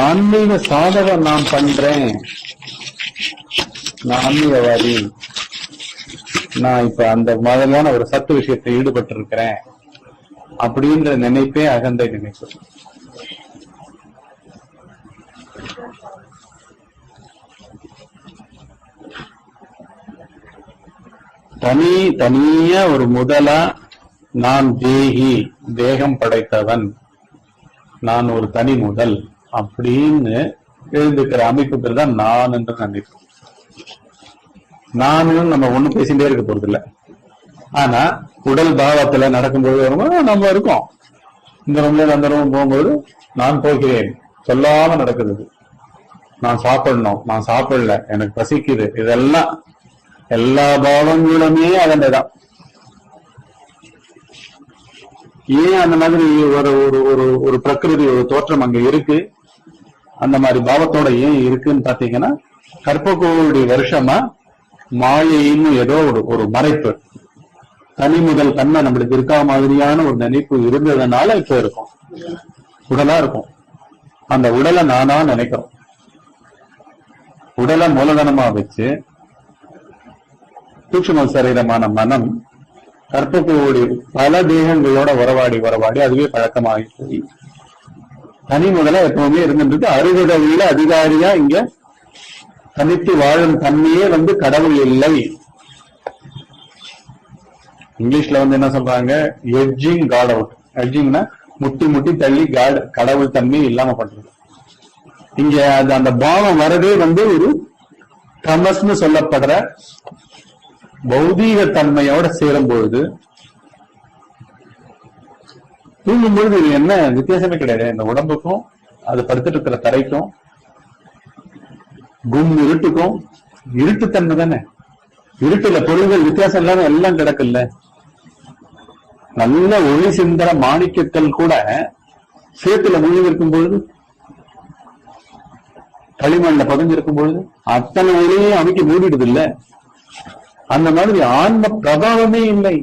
ஆன்மீக சாதகம் நான் பண்றேன், நான் ஆன்மீகவாதி, நான் இப்ப அந்த மாதிரியான ஒரு சத்து விஷயத்தை ஈடுபட்டு இருக்கிறேன் அப்படின்ற நினைப்பே அகந்தை நினைப்பு. தனியா ஒரு முதலா நான் தேகி, தேகம் படைத்தவன், நான் ஒரு தனி முதல் அப்படின்னு எழுந்துக்கிற அமைப்பு பேர் தான் நான் என்று நினைப்பு. நானும் நம்ம ஒண்ணும் பேசிட்டே இருக்க போறது இல்லை. ஆனா உடல் பாவத்துல நடக்கும்போது நம்ம இருக்கோம். இந்த ரூம்ல அந்த ரூம் போகும்போது நான் போகிறேன் சொல்லாம நடக்குது. நான் சாப்பிடணும், நான் சாப்பிடல, எனக்கு பசிக்குது, இதெல்லாம் எல்லா பாவங்களுமே அதன்தான். ஏன் அந்த மாதிரி ஒரு ஒரு ஒரு பிரகிருதி, ஒரு தோற்றம் அங்க இருக்கு? அந்த மாதிரி பாவத்தோட ஏன் இருக்குன்னு பாத்தீங்கன்னா, கற்ப வருஷமா மாயைன்னு ஏதோ ஒரு மறைப்பு, தனி முதல் தன்மை நம்மளுக்கு இருக்கா மாதிரியான ஒரு நினைப்பு இருந்ததுனால இப்ப இருக்கும், உடலா இருக்கும். அந்த உடலை நானா நினைக்கிறோம். உடலை மூலதனமா வச்சு சூட்சும சரீரமான மனம் கற்ப பல தேகங்களோட உறவாடி அதுவே பழக்கமாகி போய் தனி முதலா எப்பவுமே இருந்துட்டு அறுபடவுள்ள அதிகாரியா இங்க தனித்து வாழும் தன்மையே கடவுள் இல்லை. இங்கிலீஷ்ல என்ன சொல்றாங்க, எட்ஜிங் காட் அவுட். எட்ஜிங்னா முட்டி தள்ளி கடவுள் தன்மையை இல்லாம பண்றது. இங்க அது அந்த பாவம் வரதே ஒரு தமஸ்னு சொல்லப்படுற பௌதீக தன்மையோட சேரும் பொழுது, தூங்கும் பொழுது இது என்ன வித்தியாசமே கிடையாது. இந்த உடம்புக்கும் அது படுத்துட்டு இருக்கிற தரைக்கும் இருட்டுக்கும் இருட்டுத்தன்மை தானே. இருட்டுல பொருள்கள் வித்தியாசம் இல்லாம எல்லாம் கிடக்குல்ல. நல்ல ஒளி சிந்தர மாணிக்கங்கள் கூட சேத்துல மூழ்கி இருக்கும் பொழுது, களிமண்ல பதிஞ்சிருக்கும் பொழுது அத்தனை ஒளியே அமைக்க மூடிடுது இல்ல. அந்த மாதிரி ஆன்ம பிரபாவமே இல்லை.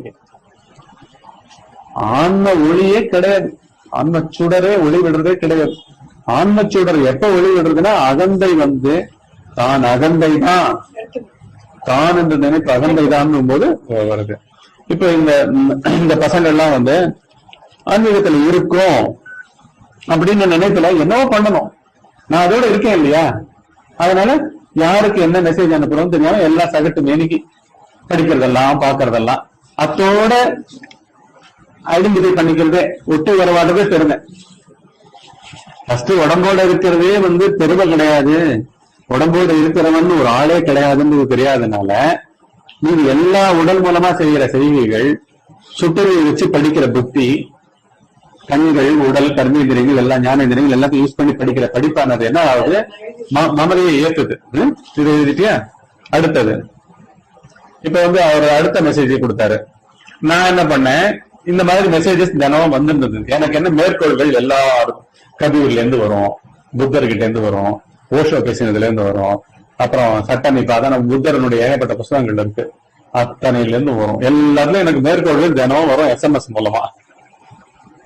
ஆன்ம ஒளியே கிடையாது. ஆன்ம சுடரே ஒளி விடுறதே கிடையாது. ஆன்ம சுடர் எப்ப ஒளி விடுறதுன்னா, அகந்தை தான் அகந்தை தான், தான் என்று நினைப்பு அகந்தை தான் போது வருது. இப்ப இந்த பசங்க எல்லாம் ஆன்மீகத்துல இருக்கும் அப்படின்னு நினைப்புல என்னவோ பண்ணணும். நான் அதோட இருக்கேன் இல்லையா, அதனால யாருக்கு என்ன மெசேஜ் அனுப்புறோம் தெரியாம எல்லாம் சகட்டு மேனிக்கு படிக்கிறதெல்லாம் பாக்குறதெல்லாம் அத்தோட ஐடென்டிஃபை பண்ணிக்கிறதே, ஒட்டு வரவாட்டதே பெருமை. ஃபர்ஸ்ட் உடம்போட இருக்கிறதே பெருமை கிடையாது. உடம்போட இருக்கிறவன் ஒரு ஆளே கிடையாதுன்னு தெரியாதனால நீங்க எல்லா உடல் மூலமா செய்கிற செய்கைகள், சுட்டுரை வச்சு படிக்கிற புத்தி, கண்கள், உடல், கர்மேந்திரியங்கள், எல்லா ஞானேந்திரியங்கள் எல்லாத்தையும் யூஸ் பண்ணி படிக்கிற படிப்பானது என்ன ஆகுது, மமதையை ஏத்துது. இது எழுதிட்டியா? அடுத்தது இப்ப அவர் அடுத்த மெசேஜ் கொடுத்தாரு. நான் என்ன பண்ணேன், இந்த மாதிரி மெசேஜஸ் தினமும் வந்திருந்தது. எனக்கு என்ன மேற்கோள்கள் எல்லாரும் கபீர்ல இருந்து வரும், புத்தர்கிட்ட இருந்து வரும், ஓஷோ பேசினதுல இருந்து வரும், அப்புறம் சட்டம் இப்ப அதான் புத்தரனுடைய ஏகப்பட்ட புத்தகங்கள் இருக்கு, அத்தனையில இருந்து வரும். எல்லாத்துலயும் எனக்கு மேற்கோள்கள் தினமும் வரும் SMS மூலமா.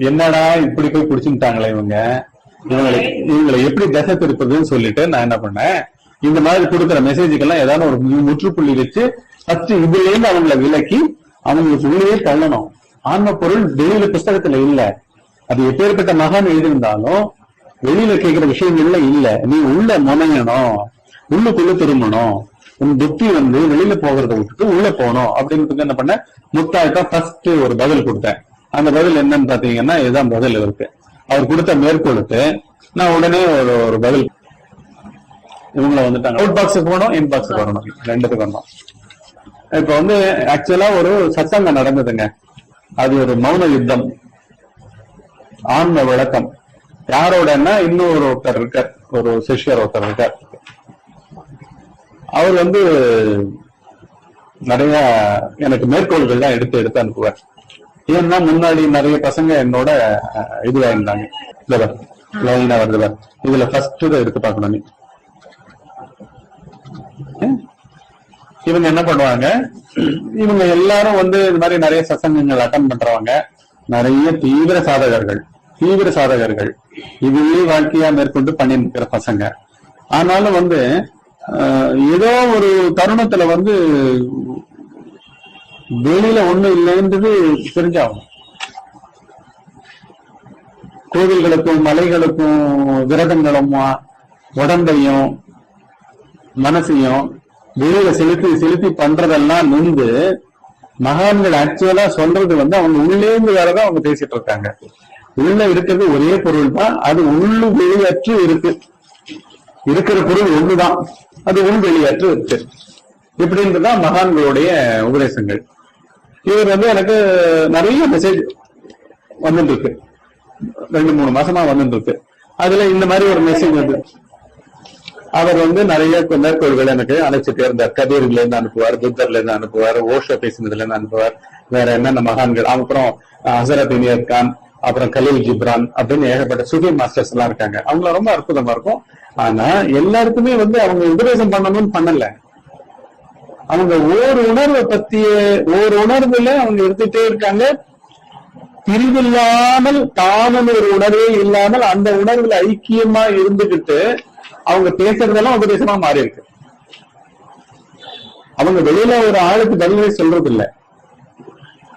என்னடா இப்படி போய் குடிச்சுட்டாங்களே இவங்களை எப்படி திசை திருப்பதுன்னு சொல்லிட்டு நான் என்ன பண்ணேன், இந்த மாதிரி கொடுக்குற மெசேஜுக்கெல்லாம் ஏதாவது ஒரு முற்றுப்புள்ளி வச்சு ஃபர்ஸ்ட் இதுல இருந்து அவங்களை விலக்கி அவங்களுக்கு உள்ளே தள்ளணும். ஆன்ம பொருள் வெளியில புஸ்தகத்துல இல்ல. அது எப்பேற்பட்ட மகான் எழுதியிருந்தாலும் வெளியில கேட்கிற விஷயங்கள்ல இல்ல. நீ உள்ள முனையணும், உள்ளுக்குள்ள திரும்பணும். உன் புத்தி வெளியில போகிறத விட்டுட்டு உள்ள போகணும் அப்படின்றதுக்கு என்ன பண்ண, முத்தாய்க்கா ஃபர்ஸ்ட் ஒரு பதில் கொடுத்தேன். அந்த பதில் என்னன்னு பாத்தீங்கன்னா, இதுதான் பதில் இருக்கு. அவர் கொடுத்த மேற்கொடுத்து நான் உடனே ஒரு பதில். இவங்களை அவுட் பாக்ஸுக்கு போகணும், இன் பாக்ஸுக்கு வரணும், ரெண்டுத்துக்கு வரணும். இப்ப ஆக்சுவலா ஒரு சத்சங்கம் நடந்ததுங்க. அது ஒரு மௌன யுத்தம், ஆன்ம விளக்கம். யாரோடன்னா இன்னொரு ஒருத்தர் இருக்கார், ஒரு சிஷ்யர் ஒருத்தர் இருக்கார். அவர் நிறைய எனக்கு மேற்கோள்கள் தான் எடுத்து அனுப்புவார். ஏன்னா முன்னாடி நிறைய பசங்க என்னோட இதுவா இருந்தாங்க. லைனா வருது, இதுல ஃபர்ஸ்ட் எடுத்து பார்க்கணும். நீ இவங்க என்ன பண்ணுவாங்க, இவங்க எல்லாரும் இந்த மாதிரி நிறைய சத்சங்கங்கள் அட்டன் பண்றவங்க, நிறைய தீவிர சாதகர்கள். தீவிர சாதகர்கள், இதுவே வாழ்க்கையா மேற்கொண்டு பண்ணிட்டு இருக்கிற பசங்க. ஆனாலும் ஏதோ ஒரு தருணத்துல வெளியில ஒண்ணும் இல்லைன்றது தெரிஞ்சாகும். கோவில்களுக்கும் மலைகளுக்கும் விரதங்களும் உடம்பையும் மனசையும் வெளியில செலுத்தி பண்றதெல்லாம் மகான்கள் ஆக்சுவலா சொல்றது அவங்க உள்ளேந்து வேறதான் அவங்க பேசிட்டு இருக்காங்க. உள்ள இருக்கிறது ஒரே பொருள் தான், அது உள்ளு வெளியற்று இருக்கிற பொருள் ஒண்ணுதான், அது உள் வெளியற்று இருக்கு. இப்படின்றதுதான் மகான்களுடைய உபதேசங்கள். இவர் எனக்கு நிறைய மெசேஜ் வந்துட்டு இருக்கு, 2-3 மாசமா வந்துட்டு இருக்கு. அதுல இந்த மாதிரி ஒரு மெசேஜ் அவர் நிறைய மேற்கோள்கள் எனக்கு அழைச்சிட்டே இருந்தார். கபீர்ல இருந்து அனுப்புவார், புத்தர்ல இருந்து அனுப்புவார், ஓஷோ பேசினதுல இருந்து அனுப்புவார், வேற என்னென்ன மகான்கள், அப்புறம் ஹசரத் இனியத் கான், அப்புறம் கலீல் ஜிப்ரான் அப்படின்னு ஏகப்பட்ட சூஃபி மாஸ்டர்ஸ் எல்லாம் இருக்காங்க. அவங்கள ரொம்ப அற்புதமா இருக்கும். ஆனா எல்லாருக்குமே அவங்க உபதேசம் பண்ணணும்னு பண்ணல. அவங்க ஓர் உணர்வை பத்திய ஓர் உணர்வுல அவங்க எடுத்துட்டே இருக்காங்க. பிரிவில்லாமல் தானும் ஒரு உணர்வே இல்லாமல் அந்த உணர்வுல ஐக்கியமா இருந்துகிட்டு அவங்க பேசுறதெல்லாம் உபதேசமா மாறி இருக்கு. அவங்க வெளியில ஒரு ஆளுக்கு பதிலே சொல்றது இல்ல,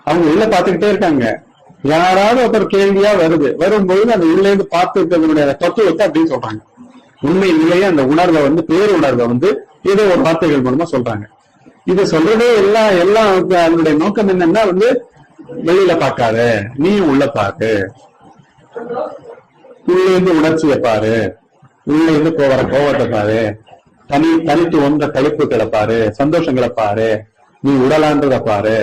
அவங்க உள்ள பாத்துக்கிட்டே இருக்காங்க. யாராவது ஒருத்தர் கேள்வியா வரும்போது அந்த உள்ள இருந்து பார்த்து இருக்கிறதுடைய தத்துவத்தை அப்படின்னு சொல்றாங்க. உண்மை நிலையே அந்த உணர்வை பேருணர்வை ஏதோ ஒரு வார்த்தைகள் மூலமா சொல்றாங்க. இது சொல்றதே எல்லாம் அதனுடைய நோக்கம் என்னன்னா வெளியில பார்க்காத, நீ உள்ள பாரு, உள்ள இருந்து உணர்ச்சியை பாரு, உள்ள இருந்து வர கோவத்தை பாரு, தனித்து வந்த கழிப்புகளை பாரு, சந்தோஷங்களை பாரு, நீ உடலான்றத பாரு,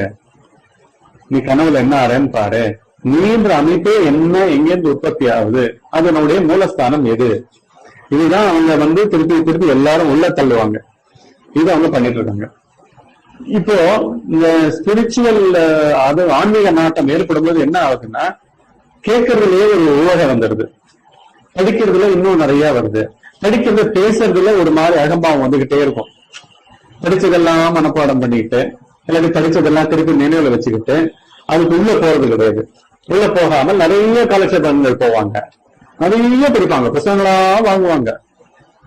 நீ கனவுல என்ன ஆறேன்னு பாரு, நீன்ற அமைப்பே என்ன எங்கேருந்து உற்பத்தி ஆகுது, அதனுடைய மூலஸ்தானம் எது, இதுதான் அவங்க திருப்பி எல்லாரும் உள்ள தள்ளுவாங்க. இது அவங்க பண்ணிட்டு இருக்காங்க. இப்போ இந்த ஸ்பிரிச்சுவல் ஆன்மீக நாட்டம் ஏற்படும் போது என்ன ஆகுதுன்னா, கேட்கறதுலயே ஒரு உலகம் வந்துடுது, படிக்கிறதுல இன்னும் நிறைய வருது, படிக்கிறது பேசுறதுல ஒரு மாதிரி அகம்பாவம் வந்துகிட்டே இருக்கும். படிச்சதெல்லாம் மனப்பாடம் பண்ணிட்டு இல்லாட்டி படிச்சதெல்லாம் திருப்பி நினைவுல வச்சுக்கிட்டு அதுக்கு உள்ள போறது கிடையாது. உள்ள போகாமல் நிறைய காலட்சேபங்கள் போவாங்க, நிறைய படிப்பாங்க, புத்தகங்களா வாங்குவாங்க,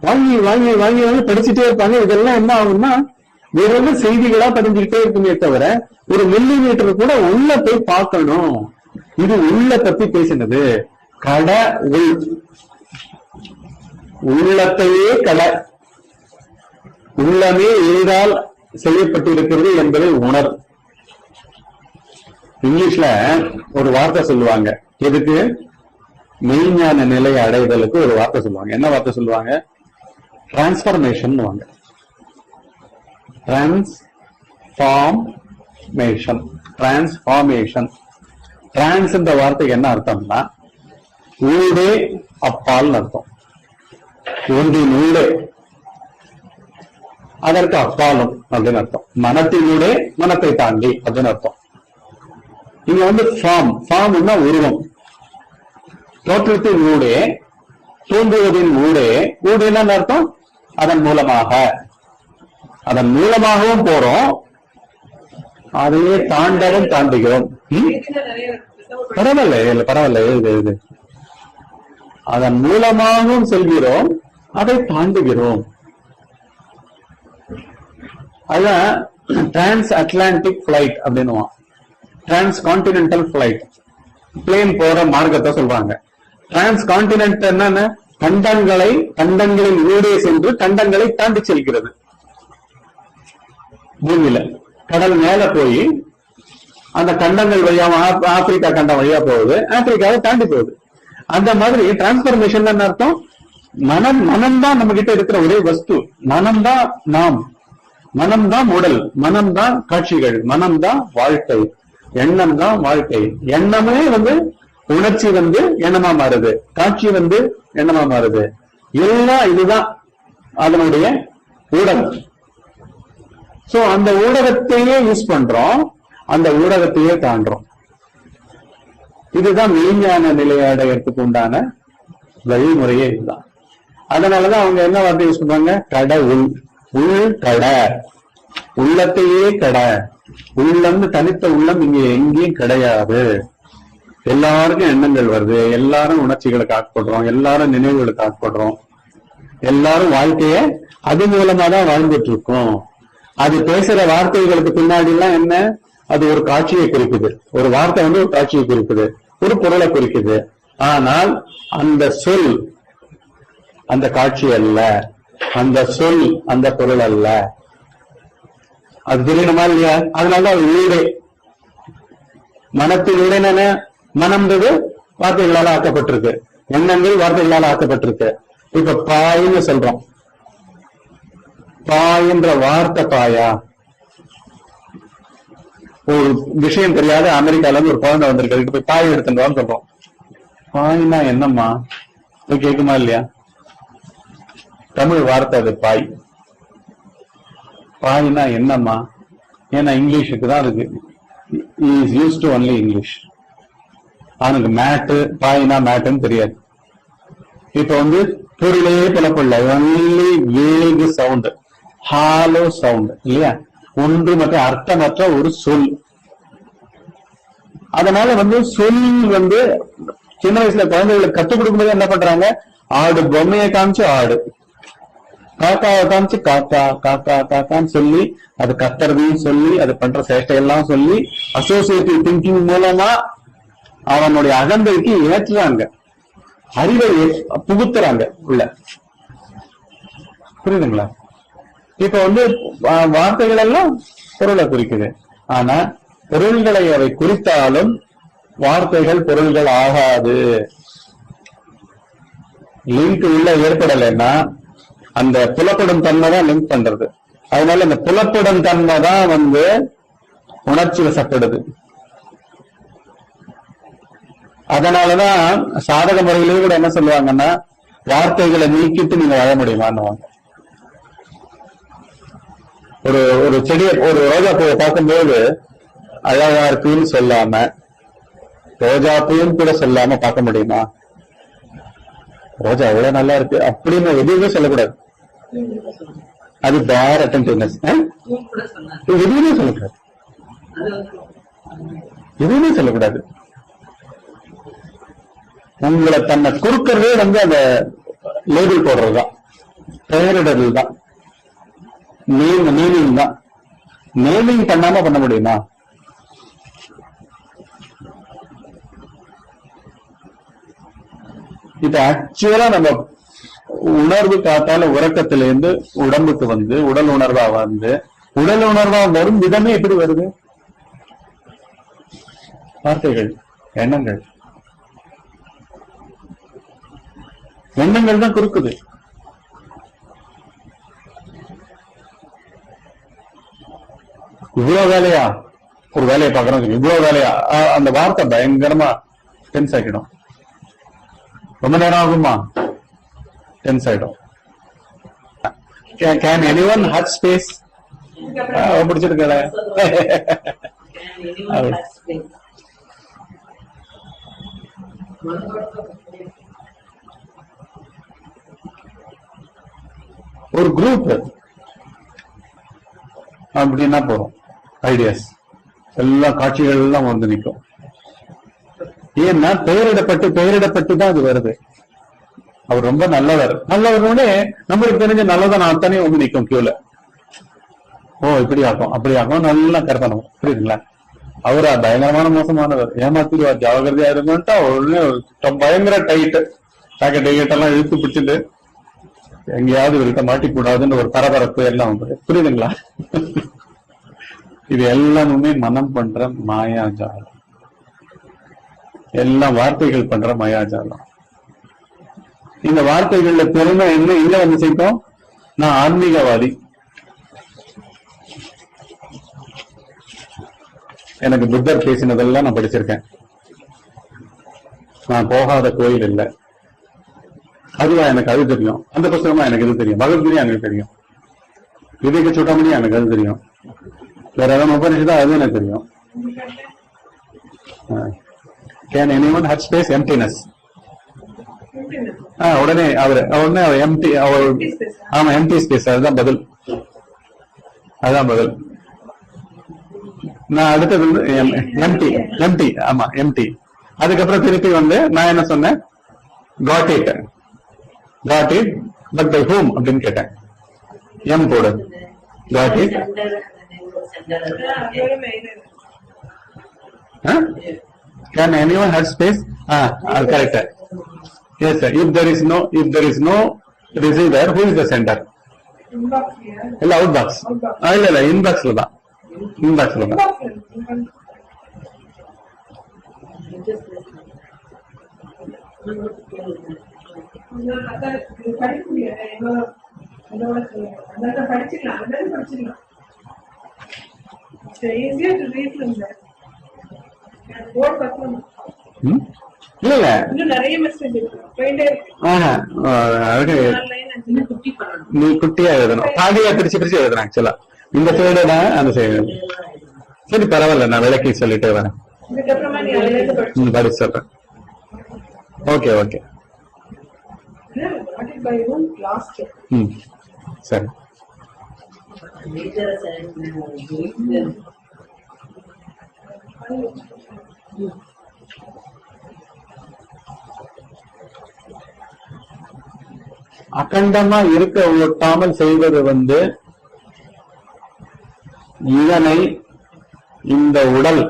வாங்கி வாங்கி வாங்கி வாங்கி படிச்சுட்டே இருப்பாங்க. இதெல்லாம் என்ன ஆகும்னா வெறும் செய்திகளா பதிஞ்சுக்கிட்டே இருக்குமே தவிர ஒரு மில்லிமீட்டர் கூட உள்ள போய் பார்க்கணும். இது உள்ள பத்தி பேசினது. கடை உள்ளத்தையே கடை, உள்ளமே எதால் செய்யப்பட்டிருக்கிறது என்பதை உணர். இங்கிலீஷ்ல ஒரு வார்த்தை சொல்லுவாங்க, எதுக்கு? மெய்ஞான நிலையை அடைதலுக்கு ஒரு வார்த்தை சொல்லுவாங்க. என்ன வார்த்தை சொல்லுவாங்க? டிரான்ஸ்பர்மேஷன். டிரான்ஸ்பார்மேஷன். டிரான்ஸ் என்ற வார்த்தைக்கு என்ன அர்த்தம்னா ஊடே அப்பால் அர்த்தம். ஒன்றின் உள்ளே, அதற்கு அப்பாலும் அப்படின்னு அர்த்தம். மனத்தினூடே, மனத்தை தாண்டி அப்படின்னு அர்த்தம். இங்க ஃபார்ம்னா உருவம். தோற்றத்தின் ஊடே, தோன்றுவதின் ஊடே. ஊடேன்னு அர்த்தம் அதன் மூலமாகவும் போறோம், அதையே தாண்டுகிறோம். பரவாயில்ல. இது அதன் மூலமாகவும் செல்கிறோம், அதை தாண்டுகிறோம். அதான் டிரான்ஸ் அட்லாண்டிக் பிளைட் அப்படின்னு, டிரான்ஸ் கான்டினென்டல் பிளைட். பிளேன் போற மார்க்கத்தை சொல்றாங்க. டிரான்ஸ் கான்டினென்ட் என்னன்னு, கண்டங்களின் ஊடே சென்று கண்டங்களை தாண்டி செல்கிறது. பூமியில கடல் மேல போய் அந்த கண்டங்கள் வழியா ஆப்பிரிக்கா கண்டம் வழியா போகுது, ஆப்பிரிக்காவை தாண்டி போகுது. அந்த மாதிரி டிரான்ஸ்பர்மேஷன் அர்த்தம் மனம்தான் நம்ம கிட்ட இருக்கிற ஒரே வஸ்து. மனம்தான் நாம், மனம்தான் உடல், மனம்தான் காட்சிகள், மனம்தான் வாழ்க்கை, எண்ணம் தான் வாழ்க்கை. எண்ணமே உணர்ச்சி எண்ணமா மாறுது, காட்சி எண்ணமா மாறுது. எல்லாம் இதுதான் அதனுடைய ஊடகம். சோ அந்த ஊடகத்தையே யூஸ் பண்றோம், அந்த ஊடகத்தையே தாண்டோம். இதுதான் மெய்ஞான நிலையை அடையறதுக்கு உண்டான வழிமுறையே இதுதான். அதனாலதான் அவங்க என்ன வார்த்தை யூஸ் பண்றாங்க? கடவுள், உள் கடை, உள்ளத்தையே கடை. உள்ளம், தனித்த உள்ளம் இங்க எங்கேயும் கிடையாது. எல்லாருக்கும் எண்ணங்கள் வருது, எல்லாரும் உணர்ச்சிகளுக்கு ஆட்படுறோம், எல்லாரும் நினைவுகளுக்கு ஆட்படுறோம், எல்லாரும் வாழ்க்கைய அது மூலமா தான் வாழ்ந்துட்டு இருக்கோம். அது பேசுற வார்த்தைகளுக்கு பின்னாடி எல்லாம் என்ன, அது ஒரு காட்சியை குறிக்குது. ஒரு வார்த்தை ஒரு காட்சியை குறிக்குது, ஒரு பொருளை குறிக்குது. ஆனால் அந்த சொல் அந்த காட்சி அல்ல, அந்த சொல் அந்த பொருள் அல்ல. அது தெரியணுமா இல்லையா? அதனாலதான் அது வீடு. மனத்தின் வீடு மனம்ன்றது வார்த்தைகளால் ஆக்கப்பட்டிருக்கு, எண்ணங்கள் வார்த்தைகளால் ஆக்கப்பட்டிருக்கு. இப்ப பாயின்னு சொல்றோம், பாயின்ற வார்த்தை பாயா? ஒரு விஷயம் தெரியாத அமெரிக்கால இருந்து ஒரு குழந்தை வந்திருக்கு, போய் பாய் எடுத்துட்டு சொல்றோம். பாய்னா என்னம்மா கேக்குமா இல்லையா? தமிழ் வார்த்தை அது பாய். பாய்னா என்னம்மா? ஏன்னா இங்கிலீஷுக்கு தான் இருக்கு, is use to only English. அவனுக்கு மேட்டு பாய்னா மேட்டுன்னு தெரியாது. இப்ப பொருளே புலப்படல, ஒன்லி வேகு சவுண்ட், ஹாலோ சவுண்ட் இல்லையா? ஒன்று மற்றும் அர்த்தமற்ற ஒரு சொல். அதனால சொல் சின்ன வயசுல குழந்தைகளுக்கு கத்துக் கொடுக்கும்போது என்ன பண்றாங்க, ஆடு பொம்மையை காமிச்சு ஆடு, காக்காவை காமிச்சு காக்கா காக்கா காக்கான்னு சொல்லி அது கத்துறதையும் சொல்லி அது பண்ற சேட்டையெல்லாம் சொல்லி அசோசியேட்டிவ் திங்கிங் மூலமா அவனுடைய அகந்தைக்கு ஏற்றுறாங்க, அறிவை புகுத்துறாங்க உள்ள. புரியுதுங்களா? இப்ப வார்த்தைகள் எல்லாம் பொருளை குறிக்குது. ஆனா பொருள்களை அவை குறித்தாலும் வார்த்தைகள் பொருள்கள் ஆகாது. லிங்க் உள்ள ஏற்படலைன்னா அந்த புலப்படும் தன்மை தான் லிங்க் பண்றது. அதனால அந்த புலப்படும் தன்மை தான் உணர்ச்சி வசப்படுது. அதனாலதான் சாதக முறையிலேயே கூட என்ன சொல்லுவாங்கன்னா, வார்த்தைகளை நீக்கிட்டு நீங்க வாழ முடியுமான்னு. ஒரு செடியை, ஒரு ரோஜா பூவை பார்க்கும்போது அழகா இருக்குன்னு சொல்லாம, ரோஜா பூன்னு கூட சொல்லாம பார்க்க முடியுமா? ரோஜா எவ்வளவு நல்லா இருக்கு அப்படின்னு எதுவுமே சொல்லக்கூடாது. அது பேர் அட்டென்டிவ்னஸ். எதுவுமே சொல்லக்கூடாது, எதுவுமே சொல்லக்கூடாது. உங்களை தன்னை குறுக்கிறதே அந்த லேபிள் போடுறதுதான், பெயரிடல் தான், நேமிங் தான். நேமிங் பண்ணாம பண்ண முடியுமா? இப்ப ஆக்சுவலா நம்ம உணர்வு காத்தால உறக்கத்திலிருந்து உடம்புக்கு உடல் உணர்வா உடல் உணர்வா வரும் விதமே எப்படி வருது? வார்த்தைகள், எண்ணங்கள். எண்ணங்கள் தான் குறுக்குது. இவ்வளவு வேலையா? ஒரு வேலையை பாக்குறோம், இவ்வளவு வேலையா? அந்த வார்த்தை பயங்கரமா டென்ஸ் ஆகிடும். ரொம்ப நேரம் ஆகுமா? டென்ஸ் ஆயிடும். Can anyone hold space? பிடிச்சிருக்கல. ஒரு குரூப் அப்படின்னா போறோம், ஐடியாஸ் எல்லா காட்சிகள் எல்லாம் நிற்கும். ஏன்னா பெயரிடப்பட்டு தான் அது வருது. அவர் ரொம்ப நல்லவர், நல்லவர்களே நம்மளுக்கு தெரிஞ்ச நல்லதான் அத்தனையும் நிற்கும் கியூல. ஓ இப்படி ஆகும் அப்படி ஆகும், நல்லா கற்பனை. புரியுதுங்களா? அவரா பயங்கரமான மோசமானவர், ஏமாத்திடுவார், ஜாகிரதையா இருக்குன்ட்டா உடனே பயங்கர டைட் ஜாக்கெட் எல்லாம் இழுத்து பிடிச்சிட்டு எங்கேயாவது இவர்கிட்ட மாட்டிக்கூடாதுன்னு ஒரு பரபரப்பு எல்லாம். புரியுதுங்களா? இது எல்லாமே மனம் பண்ற மாயாஜாலம், எல்லாம் வார்த்தைகள் பண்ற மாயாஜாலம். இந்த வார்த்தைகள்ல பெருமை என்ன இங்க சேர்த்தோம்? நான் ஆன்மீகவாதி, எனக்கு புத்தர் பேசினதெல்லாம் நான் படிச்சிருக்கேன், நான் போகாத கோயில் இல்லை, அதுவா எனக்கு அது தெரியும், அந்த புத்தகமா எனக்கு இது தெரியும், பகவத்கீதையா எனக்கு தெரியும், விவேக சூடாமணி எனக்கு அது தெரியும், வேற ஏதாவது உபநிஷதா அது எனக்கு தெரியும். Can anyone have space? Emptiness. உடனே அவர் எம்டி, ஆமா எம்டி ஸ்பேஸ், அதுதான் பதில், அதுதான் பதில். நான் அடுத்தது எம்டி, எம்டி, ஆமா எம்டி. அதுக்கப்புறம் திருப்பி வந்து நான் என்ன சொன்னேன், got it but by whom அப்படின்னு கேட்டேன். எம் போடு, got it. Can anyone have space? Correct. Yes sir. If there is no receiver, who is the sender? இல்ல அவுட் பாக்ஸ். இல்ல இன்பாக்ஸ்ல தான். இன்பாக்ஸ்ல தான். இல்ல நீ குட்டியா எழுதணும், பாதியா பிரிச்சு பிரிச்சு எழுதணும். ஆக்சுவலா இந்த சைடு தான் அந்த சைடு. சரி பரவாயில்ல, நான் விளக்கி சொல்லிட்டே வரேன், படிச்சு சொல்றேன். ஓகே ஓகே சரி. அகண்டமா இருக்க ஒட்டாமல் செய்வது வந்து இதனை இந்த உடல்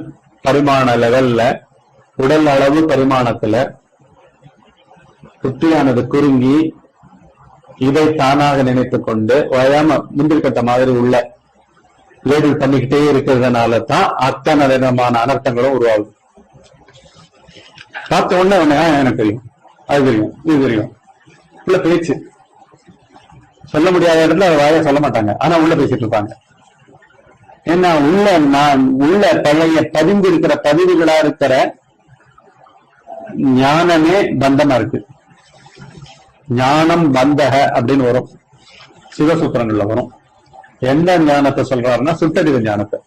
பரிமாண லெவல்ல, உடல் அளவு பரிமாணத்துல புத்தியானது குறுங்கி இதை தானாக நினைத்துக் கொண்டு வயாம முந்திரிக்கட்ட மாதிரி உள்ள லேபிள் பண்ணிக்கிட்டே இருக்கிறதுனால தான் அத்தனை விதமான அனர்த்தங்களும் உருவாகுது. பார்த்த உடனே எனக்கு தெரியும், அது தெரியும், இது தெரியும். உள்ள பேச்சு சொல்ல முடியாத இடத்துல வாய சொல்ல மாட்டாங்க, ஆனா உள்ள பேசிட்டு இருப்பாங்க. ஏன்னா உள்ள பழைய பதிந்து இருக்கிற பதிவுகளா இருக்கிற ஞானமே பந்தமா இருக்கு. ஞானம் பந்தக அப்படின்னு வரும், சிவசூத்திரங்கள்ல வரும். எந்த ஞானத்தை சொல்றாருன்னா சுட்டறிவு ஞானத்தை.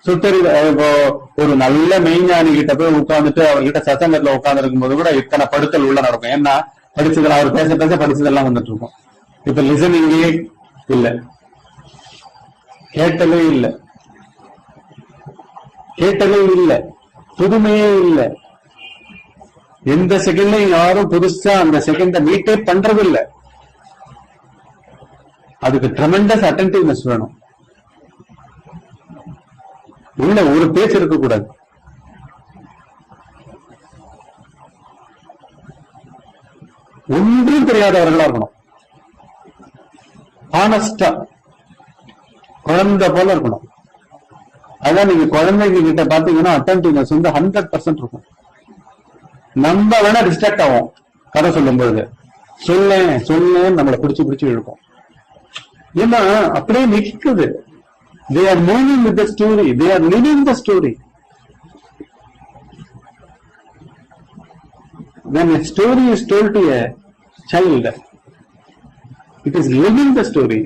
சுட்டறிவு இப்போ ஒரு நல்ல மெய்ஞானி கிட்ட போய் உட்கார்ந்துட்டு அவர்கிட்ட சத்தங்கத்துல உட்கார்ந்து இருக்கும் போது கூட இத்தனை படுத்தல் உள்ள நடக்கும். ஏன்னா படிச்சதுல அவர் பேச பேச படிச்சதெல்லாம் வந்துட்டு இருக்கும். இப்ப லிசனிங்கே இல்ல, கேட்டலே இல்ல, புதுமையே இல்ல. எந்த செகண்ட்லையும் யாரும் புதுசா அந்த செகண்ட மீட்டே பண்றது இல்ல. அதுக்கு ட்ரெமெண்டஸ் அட்டென்டிவ்னஸ் வேணும். உள்ள ஒரு பேச்சு இருக்கக்கூடாது. ஒன்றும் தெரியாதவர்களா இருக்கணும். ஆனஸ்டா குழந்தை போல இருக்கணும். அதான் நீங்க குழந்தைங்க கிட்ட பாத்தீங்கன்னா அட்டென்டிவ்னஸ் வந்து 100% இருக்கும். நம்ம வேணா டிஸ்ட்ராக்ட் ஆகும் கதை சொல்லும் பொழுது, சொல்லேன் நம்மளை பிடிச்சு இழுக்கும். ஏன்னா அப்படியே நிக்குது. They are moving with the story. They are living the story. When a story is told to a child, it is living the story.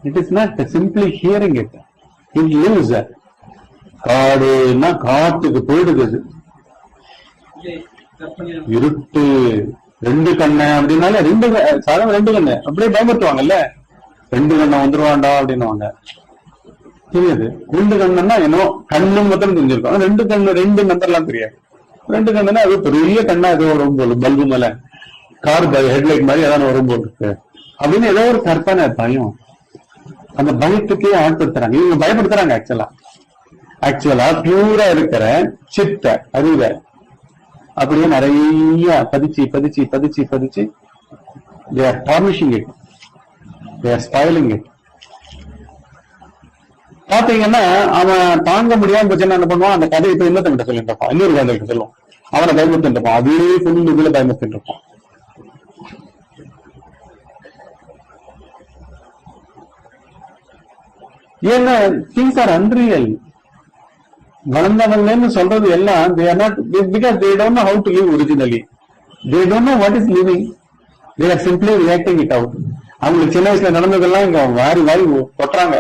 It is not simply hearing it. It lives. காடுன்னா காட்டுக்கு போயிடுது. இருட்டு, ரெண்டு கண்ணு அப்படின்னால சாதாரண ரெண்டு கண்ணு அப்படியே பயமுறுத்துவாங்கல்ல. ரெண்டு கண்ணை வந்துருவாண்டா அப்படின்னுவாங்க. தெரியாது. ரெண்டு கண்ணுன்னா என்னோ கண்ணு மட்டும் தெரிஞ்சிருக்கும். ரெண்டு நம்பர்லாம் தெரியாது. ரெண்டு கண்ணுன்னா அது பெரிய கண்ணா ஏதோ வரும் போது, பல்பு மேல கார் ஹெட்லைட் மாதிரி ஏதாவது வரும் போது இருக்கு அப்படின்னு ஏதோ ஒரு கற்பனை பயம். அந்த பயத்துக்கே ஆட்படுத்துறாங்க. இவங்க பயப்படுத்துறாங்க. ஆக்சுவலா பியூரா இருக்கிற சித்த அறிவை அப்படியே நிறைய பதிச்சு they are tarnishing it, they are spoiling it. பாத்தீங்கன்னா அவன் தாங்க முடியாம போச்சுன்னா என்ன பண்ணுவான், அந்த கதையை இப்ப இன்னொருத்தங்கிட்ட சொல்லிட்டு இருப்பான், இன்னொரு குழந்தைகிட்ட சொல்லுவான், அவனை பயமுறுத்திட்டு இருப்பான். அதே ஃபுல் இதுல பயமுறுத்திட்டு இருப்பான். ஏன்னா things are unreal. வளர்ந்தவங்கன்னு சொல்றது எல்லாம் they are not, because they don't know how to live originally. They don't know what is living. They are simply reacting it out. அவங்களுக்கு சின்ன வயசுல நடந்ததெல்லாம் இங்க வாரி கொட்டுறாங்க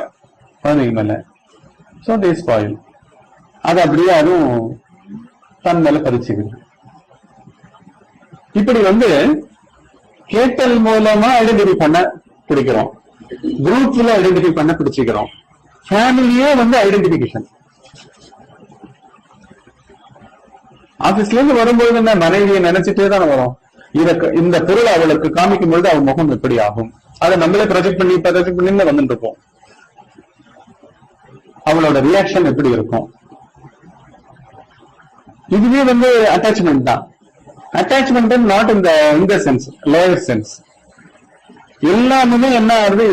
குழந்தைங்க மேல. So they spoil. அது அப்படியே அதுவும் தன் மேல பதிச்சுக்குது. இப்படி கேட்டல் மூலமா ஐடென்டிஃபை பண்ண பிடிக்கிறோம், குரூப்ல ஐடென்டிஃபை பண்ண பிடிச்சிக்கிறோம், ஃபேமிலியே ஐடென்டிபிகேஷன். ஆபீஸ்ல இருந்து வரும்போது என்ன மனைவியை நினைச்சிட்டே தானே வரும். இந்த பொருள் அவளுக்கு காமிக்கும் பொழுது அவள் முகம் எப்படி ஆகும், அதை நம்மளே ப்ரொஜெக்ட் பண்ணி வந்துட்டு இருப்போம். அவளோட ரியாக்ஷன் எப்படி இருக்கும். இதுவே அட்டாச்மெண்ட் தான். அட்டாச்மெண்ட் நாட் இந்த சென்ஸ், லோயர் சென்ஸ். எல்லாமே என்ன ஆகுது,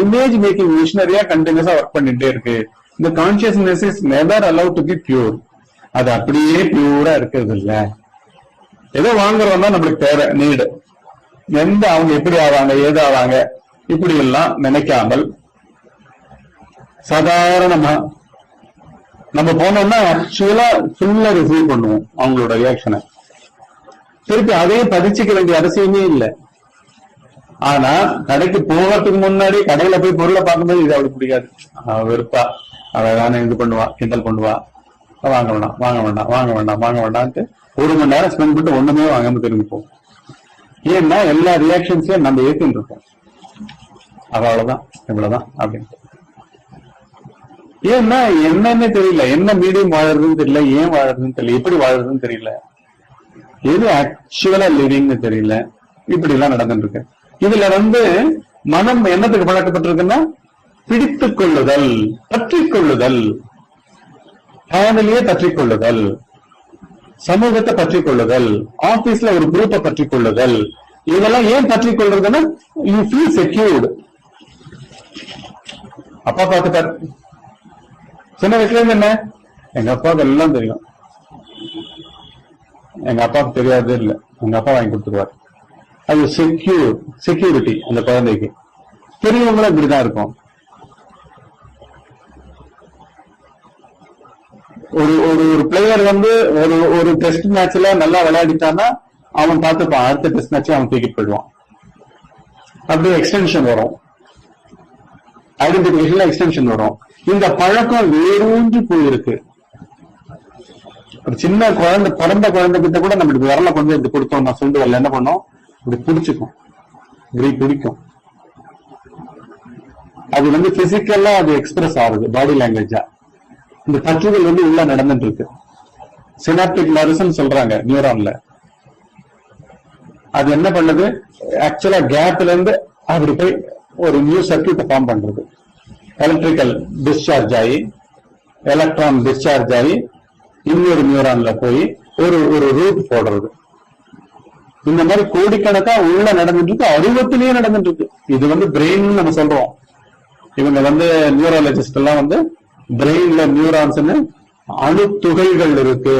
இமேஜ் மேக்கிங் மிஷினரியா கண்டினியூஸா ஒர்க் பண்ணிட்டே இருக்கு. இந்த consciousness is never allowed to be pure. அது அப்படியே பியூரா இருக்கிறது இல்ல. ஏதோ வாங்குறோம் தான் நம்மளுக்கு தேவை, நீடு. அவங்க எப்படி ஆவாங்க, ஏது ஆவாங்க, இப்படி எல்லாம் நினைக்காமல் சாதாரணமா நம்ம போனோம்னா ஆக்சுவலா ஃபுல்லா ரிசீவ் பண்ணுவோம் அவங்களோட ரியாக்ஷனை. திருப்பி அதையும் பதிச்சுக்க வேண்டிய அவசியமே இல்லை. ஆனா கடைக்கு போகிறதுக்கு முன்னாடி கடையில போய் பொருளை பார்க்கும்போது இது அவளுக்கு பிடிக்காது, வெறுப்பா, அவதானே இது பண்ணுவா, கிண்டல் பண்ணுவா, வாங்க வேண்டாம் வாங்க வேண்டாம் வாங்க வேண்டாம் வாங்க வேண்டாம்ட்டு 1 மணி நேரம் ஸ்பெண்ட் பண்ணிட்டு ஒண்ணுமே வாங்காம திரும்பிப்போம். ஏன்னா எல்லா ரியாக்ஷன்ஸையும் நம்ம ஏற்றின்னு இருக்கோம். அவ்வளவுதான், இவ்வளவுதான் அப்படின்ட்டு. ஏன்னா என்னன்னு தெரியல, என்ன மீடியம் வாழறதுன்னு தெரியல, ஏன் வாழறதுன்னு தெரியல, எப்படி வாழறதுன்னு தெரியல, எது ஆக்சுவலா லிவிங்னு தெரியல. இப்படி எல்லாம் நடந்துட்டு இருக்கு. இதுல மனம் என்னத்துக்கு பழக்கப்பட்டிருக்குன்னா பிடித்துக் கொள்ளுதல், பற்றிக் கொள்ளுதல், ஃபேமிலியை பற்றிக் கொள்ளுதல், சமூகத்தை பற்றிக் கொள்ளுதல், ஆபீஸ்ல ஒரு குரூப்பை பற்றிக் கொள்ளுதல். இதெல்லாம் ஏன் பற்றிக் கொள்றதுன்னா யூ ஃபீல் செக்யூர்டு. அப்பா பார்த்துட்டார், சின்ன வயசுல இருந்து என்ன, எங்க அப்பாவுக்கு எல்லாம் தெரியும், எங்க அப்பாவுக்கு தெரியாது இல்ல, எங்க அப்பா வாங்கி கொடுத்துருவார். அது செக்யூரிட்டி அந்த குழந்தைக்கு. பெரியவங்களும் இப்படிதான் இருக்கும். ஒரு பிளேயர் ஒரு டெஸ்ட் மேட்ச்ல நல்லா விளையாடிட்டான்னா அவன் பார்த்துப்பான், அடுத்த டெஸ்ட் மேட்ச் அவன் தூக்கிட்டு போயிடுவான். அப்படியே எக்ஸ்டென்ஷன் வரும், ஐடென்டிபிகேஷன்ல எக்ஸ்டென்ஷன் வரும். இந்த பழக்கம் வேரூன்றி போயிருக்கு. ஒரு சின்ன குழந்தை, பிறந்த குழந்தை கிட்ட கூட நம்ம இப்படி விரல கொண்டு இப்படி கொடுத்தோம், நான் சொல்லிட்டு வரல, என்ன பண்ணோம், இப்படி பிடிச்சிக்கும், இப்படி பிடிக்கும். அது பிசிக்கலா அது எக்ஸ்பிரஸ் ஆகுது, பாடி லாங்குவேஜா. இந்த பற்றுகள் உள்ள நடந்துட்டு இருக்கு. சினாப்டிக் நர்வ்ஸ் சொல்றாங்க நியூரான்ல. அது என்ன பண்ணுது, ஆக்சுவலா கேப்ல இருந்து அப்படி போய் ஒரு நியூ சர்க்யூட்டை ஃபார்ம் பண்றது. எலக்ட்ரிக்கல் டிஸ்சார்ஜ் ஆகி, எலக்ட்ரான் டிஸ்சார்ஜ் ஆகி இன்னொரு நியூரான்ல போய் ஒரு ரூட் போடுறது. இந்த மாதிரி கோடிக்கணக்கா உள்ள நடந்துட்டு இருக்கு, அறிவத்திலேயே நடந்துட்டு இருக்கு. இது பிரெயின் நம்ம சொல்றோம். இவங்க நியூராலஜிஸ்ட் எல்லாம் பிரெயின்ல நியூரான்ஸ்னு அணு துகள்கள் இருக்கு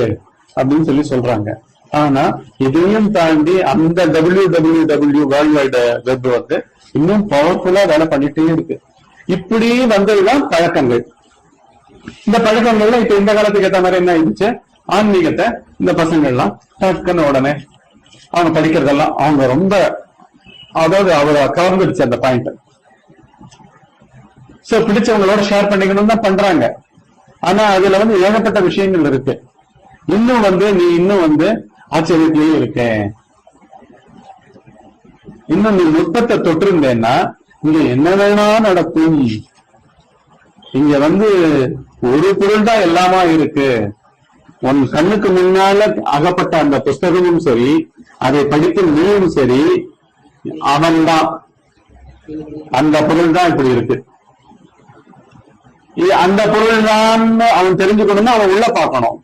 அப்படின்னு சொல்றாங்க. ஆனா இதையும் தாண்டி அந்த WWW வேர்ல்ட் வைடு வெப் இன்னும் பவர்ஃபுல்லா வேலை பண்ணிட்டே இருக்கு. இப்படி வந்ததுதான் பழக்கங்கள். இந்த பழக்கங்கள்ல இப்ப இந்த காலத்துக்கு ஏற்ற மாதிரி என்ன ஆயிடுச்சு, ஆன்மீகத்தை இந்த பசங்கள்லாம் டக்குன்னு உடனே அவங்க படிக்கிறதெல்லாம் அவங்க ரொம்ப, அதாவது அவரை கவர்ந்துடுச்சு அந்த பாயிண்ட். சோ பிடிச்சவங்களோட ஷேர் பண்ணிக்கணும் தான் பண்றாங்க. ஆனா அதுல ஏகப்பட்ட விஷயங்கள் இருக்கு. இன்னும் நீ இன்னும் ஆச்சரியத்திலேயே இருக்க. இன்னும் நீ நுட்பத்தை தொட்டிருந்தேன்னா இங்க என்ன வேணா நடக்கும். இங்க ஒரு பொருள் தான் எல்லாமா இருக்கு. உன் கண்ணுக்கு முன்னால அகப்பட்ட அந்த புஸ்தகமும் சரி, அதை படித்த நீயும் சரி, அவன்தான், அந்த பொருள் தான் இப்படி இருக்கு. அந்த பொருள் தான் அவன் தெரிஞ்சுக்கணும்னா அவன் உள்ள பார்க்கணும்.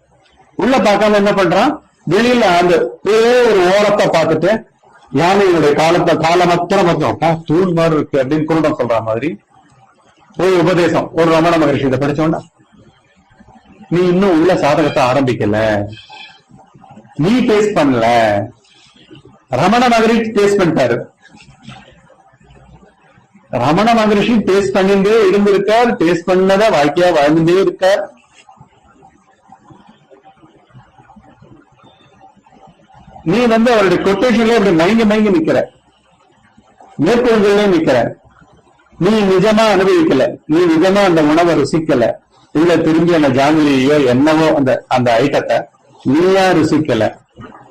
உள்ள பார்க்காம என்ன பண்றான், வெளியில அந்த ஒரு ஓரத்தை பார்த்துட்டு யானையினுடைய காலமற்ற பார்த்தோம் தூள் மாதிரி இருக்கு அப்படின்னு குருடம் சொல்ற மாதிரி ஒரு உபதேசம், ஒரு ரமண மகரிஷி இதை படிச்சோன்னா நீ இன்னும் உள்ள சாதகத்தை ஆரம்பிக்கல, நீ டேஸ்ட் பண்ணல. ரமண மகரிஷி டேஸ்ட் பண்ணிட்டாரு. ரமண மகரிஷி டேஸ்ட் பண்ணிட்டே இருந்திருக்கார். டேஸ்ட் பண்ணத வாழ்க்கையா வாழ்ந்துட்டே இருக்கார். நீ அவருடைய கொட்டேஷன்ல இப்படி மயங்கி நிக்கிற, மேற்கோள்களே நிக்கிற. நீ நிஜமா அனுபவிக்கல, நீ நிஜமா அந்த உணவை ருசிக்கல, இல்ல திரும்பி அந்த ஜாங்கிரியோ என்னவோ அந்த ஐட்டத்தை நீயா ருசிக்கல.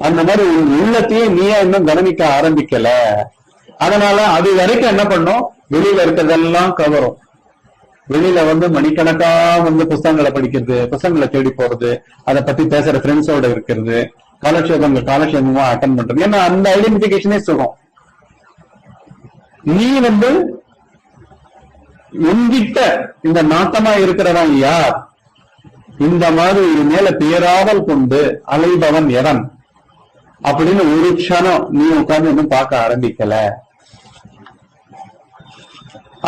அந்த மாதிரி உள்ளத்தையே நீயா இன்னும் கவனிக்க ஆரம்பிக்கல. அதனால அது வரைக்கும் என்ன பண்ணும், வெளியில இருக்கிறதெல்லாம் கவரும். வெளியில வந்து மணிக்கணக்கா வந்து புத்தகங்களை படிக்கிறது, புத்தகங்களை தேடி போறது, அதை பத்தி பேசுற ஃப்ரெண்ட்ஸோட இருக்கிறது, காலக்ஷேபமா அட்டன் பண்றது. ஏன்னா அந்த ஐடென்டிபிகேஷனே சுகம். நீ வந்து உன்கிட்ட இந்த நாட்டமா இருக்கிறவன் யார், இந்த மாதிரி மேல பேராவல் கொண்டு அலைபவன் எவன் அப்படின்னு ஒரு க்ஷணம் நீ உட்கார்ந்து இன்னும் பார்க்க ஆரம்பிக்கல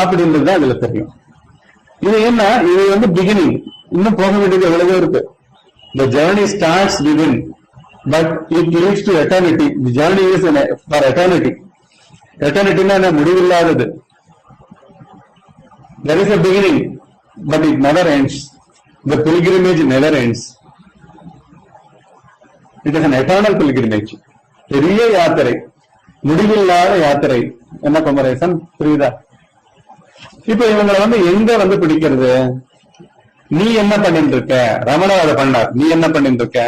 அப்படின்றது இதுல தெரியும். இது என்ன, இது வந்து பிகினிங், இன்னும் போக வேண்டியது எவ்வளவோ இருக்கு. The journey starts within, but it leads to eternity. The journey is for eternity. Eternity-னா என்ன, முடிவில்லாதது. There is a beginning, but it never ends. The pilgrimage never ends. It is an eternal pilgrimage. பெரிய யாத்திரை, முடிவில்லாத யாத்திரை. என்ன குமரேசன், புரியுதா? இப்ப இவங்களை வந்து எங்க வந்து பிடிக்கிறது? நீ என்ன பண்ணிட்டு இருக்க, ரமணா அதை பண்ணார், நீ என்ன பண்ணிட்டு இருக்க,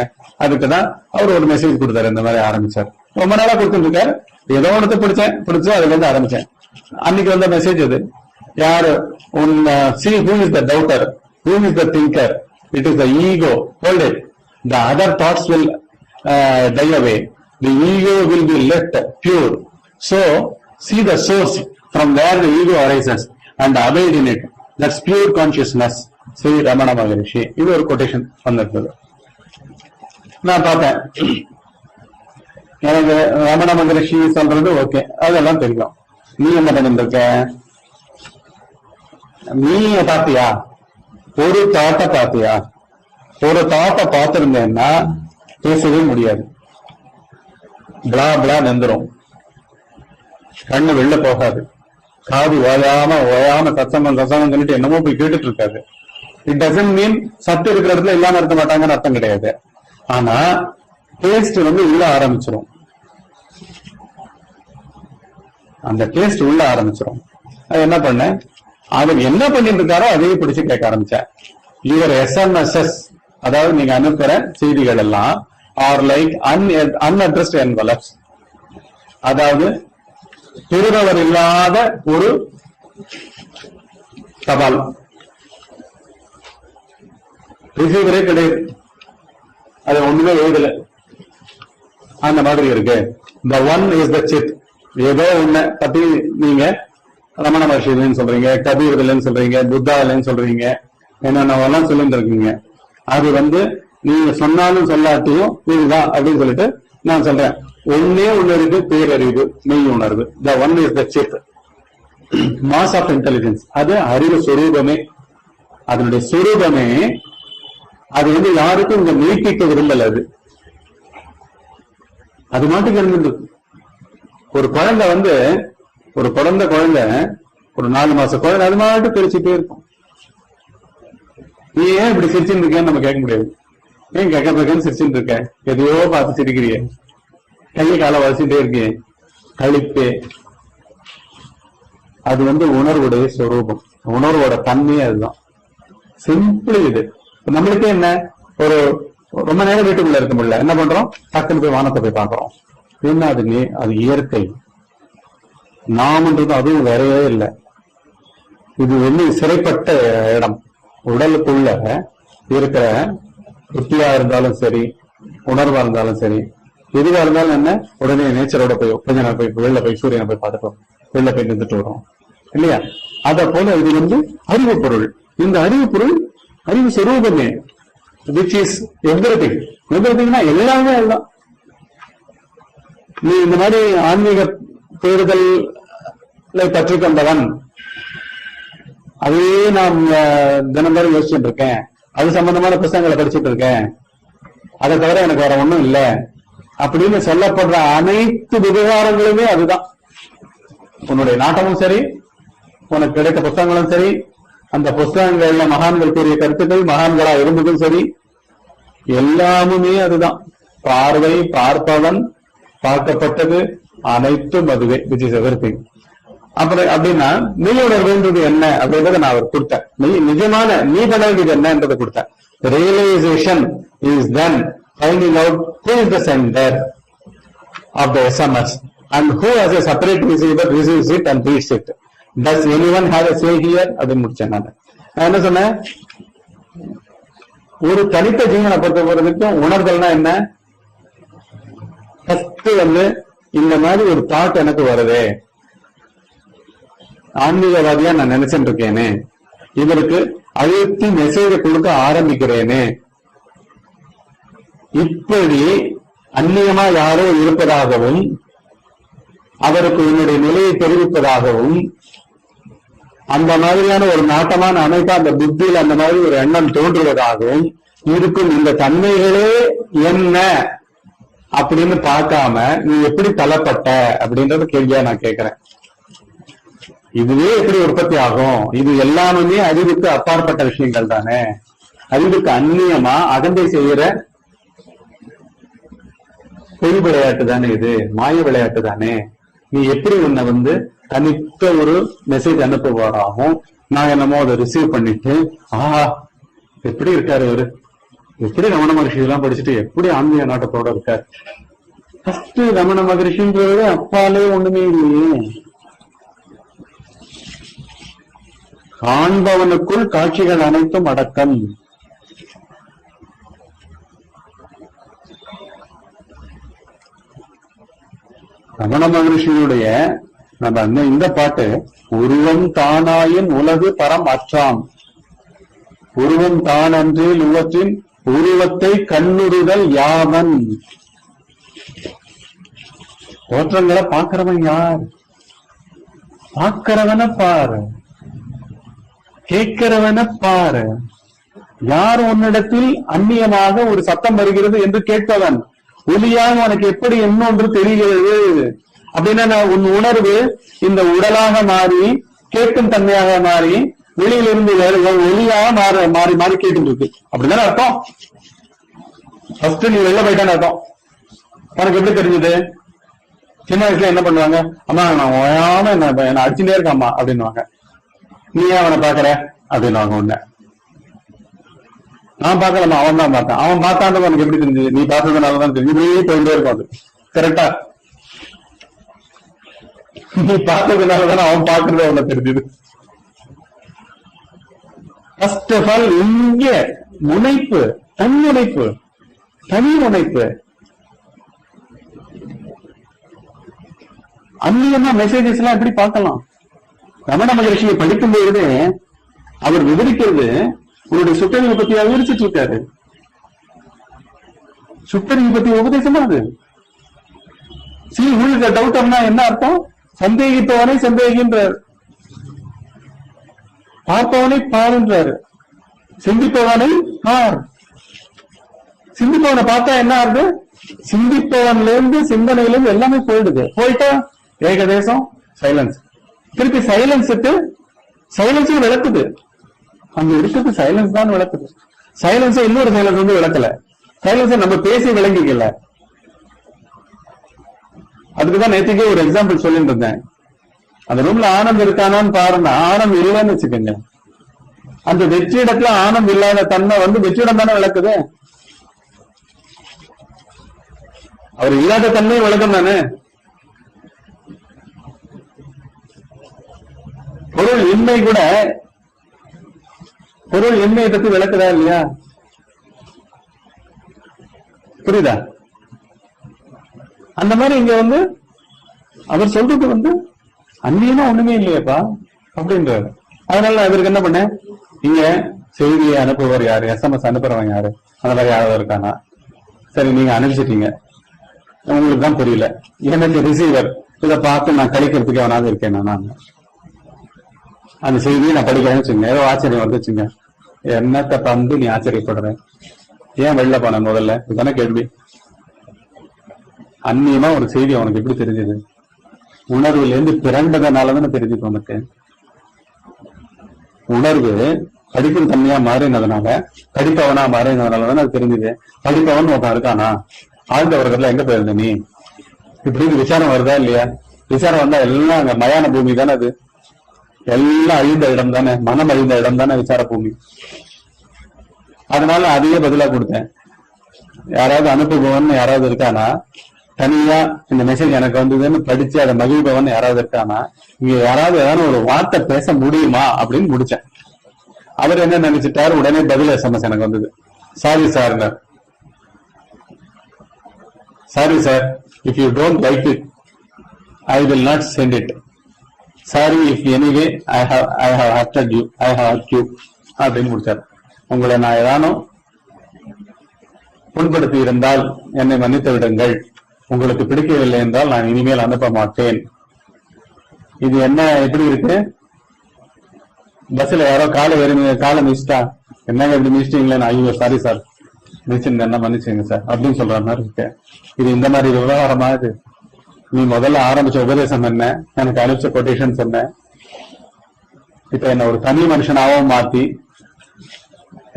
அதுக்குதான் அவர் ஒரு மெசேஜ் கொடுத்தாரு. இந்த மாதிரி ஆரம்பிச்சார், ரொம்ப நாளா கொடுத்துட்டு இருக்காரு. ஏதோ ஒன்று பிடிச்சு அதுல இருந்து ஆரம்பிச்சேன். அன்னைக்கு வந்த மெசேஜ் அது. யாரு உன் see who is the doubter, who is the thinker, it is the ego, hold it, the other thoughts will die away, the ego will be left pure, so see the source from where the ego arises and abide in it, that's pure consciousness. Sri Ramana மகரிஷி. இது ஒரு quotation வந்திருந்தது, நான் பார்த்தேன். எனக்கு ரமண மகரிஷி சொல்றது okay, அதெல்லாம் தெரியும். நீ என்ன பண்ணிருக்க, நீ பாத்தியா, ஒரு தாட்டை பாத்தியா? ஒரு தாட்டை பார்த்திருந்தேன்னா பேசவே முடியாது, பிளா பிளா நெந்துரும், கண்ணு வெளில போகாது, காது ஓயாம சத்தம் சொல்லிட்டு என்னமோ போய் கேட்டுட்டு இருக்காது. இட் டசன்ட் மீன் சத்து இருக்கிற இடத்துல இல்லாம இருக்க மாட்டாங்கன்னு அர்த்தம் கிடையாது. ஆனா டேஸ்ட் வந்து உள்ள ஆரம்பிச்சிடும், அந்த டேஸ்ட் உள்ள ஆரம்பிச்சிடும். அது என்ன பண்ண, அவர் என்ன பண்ணிட்டு இருக்காரோ அதையே பிடிச்சு கேட்க ஆரம்பிச்சேன். யுவர் SMS, அதாவது நீங்க அனுப்புற செய்திகள் எல்லாம் ஆர் லைக் அன்அட்ரஸ்ட் என்வலப்ஸ், அதாவது பெறுபவர் இல்லாத ஒரு தபால், ரிசீவரே கிடையாது, அது ஒண்ணுமே எழுதல, அந்த மாதிரி இருக்கு. The one is the chit. ஏதோ ஒண்ணு பத்தி நீங்க ரமண மகர்ஷி இல்லைன்னு சொல்றீங்க, கபீர் இல்லைன்னு சொல்றீங்க, புத்தா இல்லைன்னு சொல்றீங்க, என்னென்னவெல்லாம் சொல்லிட்டு இருக்கீங்க. அது வந்து நீங்க சொன்னாலும் சொல்லாட்டியும் இதுதான் அப்படின்னு சொல்லிட்டு நான் சொல்றேன். ஒன்னே ஒண்ணு இருக்கு, பேரறிவு, மெய் உணர்வு. The one is the chit, mass of intelligence. அது அறிவு சொரூபமே, அதனுடைய சொரூபமே. அது வந்து யாருக்கும் இங்க நீட்டிக்க விரும்பல, அது மாட்டுக்கு இருந்தது. ஒரு குழந்தை வந்து ஒரு குழந்தை ஒரு 4 மாச குழந்தை அது மாட்டு பிரிச்சுட்டே இருக்கும். நீ ஏன் இப்படி சிரிச்சுட்டு இருக்கேன்னு நம்ம கேட்க முடியாது. ஏன் கேட்கறதுன்னு சிரிச்சுட்டு இருக்க, எதையோ பார்த்து சிரிக்கிறிய, கையை காலை வளர்ச்சிட்டே இருக்கே, கழிப்பே. அது வந்து உணர்வுடைய சொரூபம், உணர்வோட தன்மையே அதுதான். சிம்பிள் இது. நம்மளுக்கே என்ன, ஒரு ரொம்ப நேரம் வீட்டுக்குள்ள இருக்க முடியல, என்ன பண்றோம், டக்குன்னு போய் வானத்தை போய் பாக்குறோம். என்ன அது இயற்கை. நாமன்றது அதுவும் வேறையே இல்லை. இது வந்து சிறைப்பட்ட இடம். உடலுக்குள்ள இருக்கிற புத்தியா இருந்தாலும் சரி, உணர்வா இருந்தாலும் சரி, எதுவா இருந்தாலும் என்ன, உடனே நேச்சரோட போய் கொஞ்ச நேரம் போய் வெளில போய் சூரியனை போய் பார்த்துட்டோம், வெளில போய் நின்றுட்டு வரும் இல்லையா? அத போல இது வந்து அறிவு பொருள். இந்த அறிவு பொருள் அறிவு சொரூபமே, which is everything. everythingனா எல்லாமே எல்லாம். நீ இந்த மாதிரி ஆன்மீக தேடுதலை பற்றி கொண்டவன், அதே நான் தினந்தோறும் யோசிச்சுட்டு இருக்கேன், அது சம்பந்தமான புத்தகங்களை படிச்சுட்டு இருக்கேன், அதை தவிர எனக்கு வேற ஒண்ணும் இல்லை அப்படின்னு சொல்லப்படுற அனைத்து விவகாரங்களுமே அதுதான். உன்னுடைய நாட்டமும் சரி, உனக்கு கிடைத்த புத்தகங்களும் சரி, அந்த புத்தகங்கள்ல மகான்கள் கூறிய கருத்துக்கள், மகான்களா இருந்ததும் சரி, எல்லாமுமே அதுதான். பார்வை, பார்ப்பவன், பார்க்கப்பட்டது அனைத்தும் அதுவே, which is everything. அப்புறம் அப்படின்னா மெய்யுணர்வுன்றது என்ன அப்படின்றத நான் அவர் கொடுத்தேன். நிஜமான நீ பண்ண வேண்டியது என்னன்றதை கொடுத்தேன். Realisation is then finding out who is the sender of the SMS and who as a separate receiver receives it and reads it. Does anyone have a say here? அப்படின்னு முடிச்சேன். நான் என்ன சொன்னேன், ஒரு தனித்த ஜீவனை பொறுத்த போறதுக்கும் உணர்தல்னா என்ன, ஃபர்ஸ்ட் இந்த மாதிரி ஒரு தாட் எனக்கு வருதே, ஆன்மீகவாதியா நான் நினைச்சுட்டு இருக்கேனே, இவருக்கு அழுத்தி மெசேஜை கொடுக்க ஆரம்பிக்கிறேனே, இப்படி அந்நியமா யாரோ இருப்பதாகவும் அவருக்கு என்னுடைய நிலையை தெரிவிப்பதாகவும் அந்த மாதிரியான ஒரு நாட்டமான அமைப்பா அந்த புத்தியில் அந்த மாதிரி ஒரு எண்ணம் தோன்றுவதாகவும் இருக்கும் இந்த தன்மைகளே என்ன அப்படின்னு பார்க்காம நீ எப்படி தள்ளப்பட்ட அப்படின்றத கேள்வியா நான் கேட்கிறேன். இதுவே எப்படி உற்பத்தி ஆகும்? இது எல்லாமே அறிவுக்கு அப்பாற்பட்ட விஷயங்கள் தானே, அறிவுக்கு அந்நியமா அகந்தை செய்யற பொய் விளையாட்டு தானே, இது மாய விளையாட்டு தானே. நீ எப்படி உன்னை தனித்த ஒரு மெசேஜ் அனுப்புவாராகும், நான் என்னமோ அதை ரிசீவ் பண்ணிட்டு எப்படி இருக்காரு இவரு, எப்படி ரமண மகர்ஷி எல்லாம் படிச்சுட்டு எப்படி ஆன்மீக நாட்டத்தோட இருக்காரு. ஃபர்ஸ்ட் ரமண மகர்ஷின்றது அப்பாலே ஒண்ணுமே இல்லையே. காண்பவனுக்குள் காட்சிகள் அனைத்தும் அடக்கம். ரமண மகரிஷியுடைய நம்ம இந்த பாட்டு, உருவம் தானாயின் உலகு பரம் அற்றாம், உருவம் தான் அன்றில் உவற்றின் உருவத்தை கண்ணுறுதல் யாவன். தோற்றங்களை பார்க்கிறவன் யார்? பார்க்கிறவன பாரு, கேட்கிறவன பாரு. யார் உன்னிடத்தில் அந்நியமாக ஒரு சத்தம் வருகிறது என்று கேட்பவன், ஒலியாக உனக்கு எப்படி இன்னொன்று தெரிகிறது அப்படின்னா உன் உணர்வு இந்த உடலாக மாறி கேட்கும் தன்மையாக மாறி வெளியிலிருந்து ஒலியாக மாறி மாறி கேட்டு இருக்கு. அப்படிதானே அர்த்தம். ஃபர்ஸ்ட் நீ வெளில போயிட்டான்னு அர்த்தம். உனக்கு எப்படி தெரிஞ்சது? சின்ன வயசுல என்ன பண்ணுவாங்க, அம்மா நான் ஓயாம என்ன அடிச்சுட்டே இருக்காம்மா அப்படின்னுவாங்க. நீ ஏன் அவனை பாக்குற அப்படின்னு உன்ன. நான் பாக்கலாமா, அவன் தான் பார்த்தான். அவன் பார்த்தான்றது உனக்கு எப்படி தெரிஞ்சது? நீ பார்த்ததுனாலதான் தெரிஞ்சு. நீ போயிட்டே இருக்கும். அது கரெக்டா? நீ பார்த்ததுனாலதானே அவன் பாக்குறத அவனுக்கு தெரிஞ்சது. ஃபர்ஸ்ட் ஆஃப் ஆல் இங்க முனைப்பு, தன்முனைப்பு, தனி முனைப்பு. அந்நியமா மெசேஜஸ் எல்லாம் எப்படி பார்க்கலாம்? ரமண மகரிஷியை படிக்கும்போது அவர் விவரிக்கிறது உங்களுடைய சுட்டறிவு பத்தி விவரிச்சுட்டு இருக்காரு. சுட்டறிவு பத்தி உபதேசமா அது. டவுட்டர்னா என்ன அர்த்தம்? சந்தேகிப்பவனை சந்தேகின்றார், பார்ப்பவனை பாருன்றாரு, சிந்திப்பவனை பார். சிந்திப்பவனை பார்த்தா என்ன ஆகுது? சிந்திப்பவன்ல இருந்து சிந்தனையிலிருந்து எல்லாமே போயிடுது. போயிட்டா ஏகதேசம் சைலன்ஸ். திருப்பி சைலன்ஸுக்கு சைலன்ஸும் விளக்குது. அங்க இருக்கிறது சைலன்ஸ் தான் விளக்குது. சைலன்ஸை இன்னொரு சைலன்ஸ் விளக்கல. சைலன்ஸை நம்ம பேசி விளங்கிக்கல. அதுக்குதான் நேற்றுக்கே ஒரு எக்ஸாம்பிள் சொல்லிட்டு இருந்தேன். அந்த ரூம்ல ஆனந்த் இருக்கானான்னு பாருங்க. ஆனந்த் இல்லைன்னு வச்சுக்கோங்க. அந்த வெற்றிடத்துல ஆனந்த் இல்லாத தன்மை வெற்றிடம் தானே விளக்குது. அவர் இல்லாத தன்மையும் விளக்கம் தானே. பொருள் இன்மை கூட பொருள் இன்மையை பத்தி விளக்குதா இல்லையா? புரியுதா? அந்த மாதிரி இங்க அவர் சொல்றது அந்நியமா ஒண்ணுமே இல்லையப்பா அப்படின்றாரு. அதனால அவருக்கு என்ன பண்ண, இங்க செய்தியை அனுப்புவர் யாரு, SMS அனுப்புறவன் யாரு, அந்த மாதிரி யாராவது இருக்கானா? சரி, நீங்க அனுப்பிச்சிட்டீங்க, உங்களுக்கு தான் புரியல. எனக்கு ரிசீவர் இதை பார்த்து நான் கழிக்கிறதுக்கு அவனாவது இருக்கேன். நான் அந்த செய்தியை நான் படிக்கிறேன்னு வச்சுங்க, ஏதோ ஆச்சரியம் வந்துச்சுங்க, என்னத்தை பந்து நீ ஆச்சரியப்படுற? ஏன் வெளில போன முதல்ல? இதுதானே கேள்வி. அந்நியமா ஒரு செய்தி அவனுக்கு எப்படி தெரிஞ்சது? உணர்வுல இருந்து பிறண்டதுனாலதானே தெரிஞ்சுது உனக்கு. உணர்வு படிக்கிற தன்மையா மாறினதுனால, படிப்பவனா மாறினதுனாலதானே அது தெரிஞ்சது. படிப்பவன் ஒருத்தன் இருக்கானா? ஆழ்ந்த உலகத்துல எங்க போயிருந்த நீ? இப்படின்னு விசாரம் வருதா இல்லையா? விசாரம் வந்தா எல்லாம் அங்க மயான பூமி தானே. அது எல்லாம் அழிந்த இடம் தானே, மனம் அழிந்த இடம் தானே விசார பூமி. அதனால அதையே பதிலா கொடுத்தேன். யாராவது அனுப்புபவன் யாராவது இருக்கானா? தனியா இந்த மெசேஜ் எனக்கு வந்ததுன்னு படிச்சு அதை மகிழ்பவன் யாராவது இருக்கானா, இங்க யாராவது ஏதாவது ஒரு வார்த்தை பேச முடியுமா அப்படின்னு முடிச்சேன். அவர் என்ன நினைச்சிட்டாரு, உடனே பதில் SMS எனக்கு வந்தது. Sorry sir, sorry sir, if you don't like it I will not sent it. Sorry if anyway I have hurted you, I have hurt you அப்படின்னு முடிச்சார். உங்களை நான் ஏதானும் புண்படுத்தி இருந்தால் என்னை மன்னித்து விடுங்கள், உங்களுக்கு பிடிக்கவில்லை என்றால் நான் இனிமேல் அனுப்ப மாட்டேன். இது என்ன எப்படி இருக்கு? பஸ்ல யாரோ காலை மிதிச்சிட்டா, என்னங்க இப்படி மிதிச்சிட்டீங்களே, ஐயோ சாரி சார், மிதிச்சிருந்த என்ன மன்னிச்சுங்க சார் அப்படின்னு சொல்ற மாதிரி இருக்கு. இது இந்த மாதிரி விவகாரமா? இது நீ முதல்ல ஆரம்பிச்ச உபதேசம் என்ன, எனக்கு அனுப்பிச்ச கொட்டேஷன் சொன்ன, இப்ப என்ன ஒரு தனி மனுஷனாவும் மாத்தி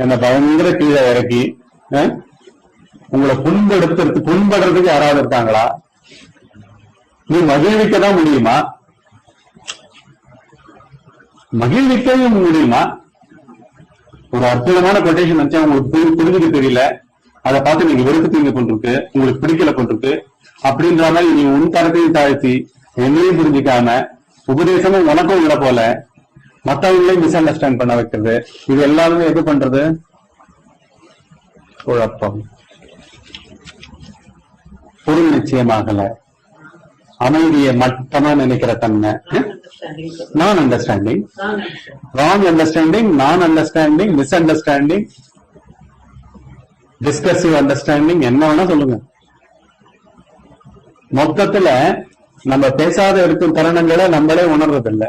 என்ன பயங்கர கீழே இறக்கி உங்களை புண்படுறதுக்கு யாராவது இருக்காங்களா? நீ மகிழ்விக்கதான் முடியுமா? மகிழ்விக்கவும் முடியுமா? ஒரு அற்புதமான கொட்டேஷன் வச்சா உங்களுக்கு புரிஞ்சுக்க தெரியல, அதை பார்த்து நீங்க வெறுப்பு தீங்க கொண்டிருக்கு, உங்களுக்கு பிடிக்கல கொண்டிருக்கு அப்படின்ற மாதிரி நீ உன் தரத்தையும் தாழ்த்தி என்னையும் புரிஞ்சுக்காம உபதேசமும் உனக்கும் விட போல மற்றவங்களையும் மிஸ் அண்டர்ஸ்டாண்ட் பண்ண வைக்கிறது. இது எல்லாருமே எது பண்றது? குழப்பம். பொருள் நிச்சயமாகல, அமைதியை மட்டமா நினைக்கிற தன்மை, நான் அண்டர்ஸ்டாண்டிங், ராங் அண்டர்ஸ்டாண்டிங், நான் அண்டர்ஸ்டாண்டிங், மிஸ் அண்டர்ஸ்டாண்டிங், டிஸ்கசிவ் அண்டர்ஸ்டாண்டிங், என்ன வேணா சொல்லுங்க. மொத்தத்துல நம்ம பேசாத இருக்கும் தருணங்களை நம்மளே உணர்றதில்லை.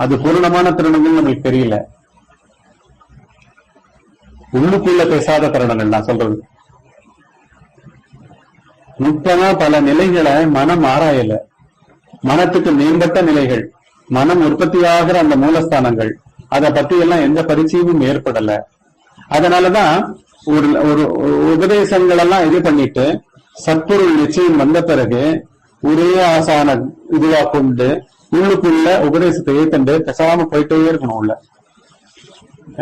அது பூர்ணமான தருணங்கள் நமக்கு தெரியல. உள்ளுக்குள்ள பேசாத தருணங்கள் நான் சொல்றது. முக்கியமா பல நிலைகளை மனம் ஆராயல. மனத்துக்கு மேம்பட்ட நிலைகள், மனம் உற்பத்தியாகிற அந்த மூலஸ்தானங்கள், அதை பத்தி எல்லாம் எந்த பரிச்சயமும் ஏற்படல. அதனாலதான் ஒரு உபதேசங்கள் எல்லாம் இது பண்ணிட்டு சத்பொருள் நிச்சயம் வந்த பிறகு ஒரே ஆசான இதுவா கொண்டு உள்ளுக்குள்ள உபதேசத்தை ஏற்கண்டு பேசாம போயிட்டே இருக்கணும். உள்ள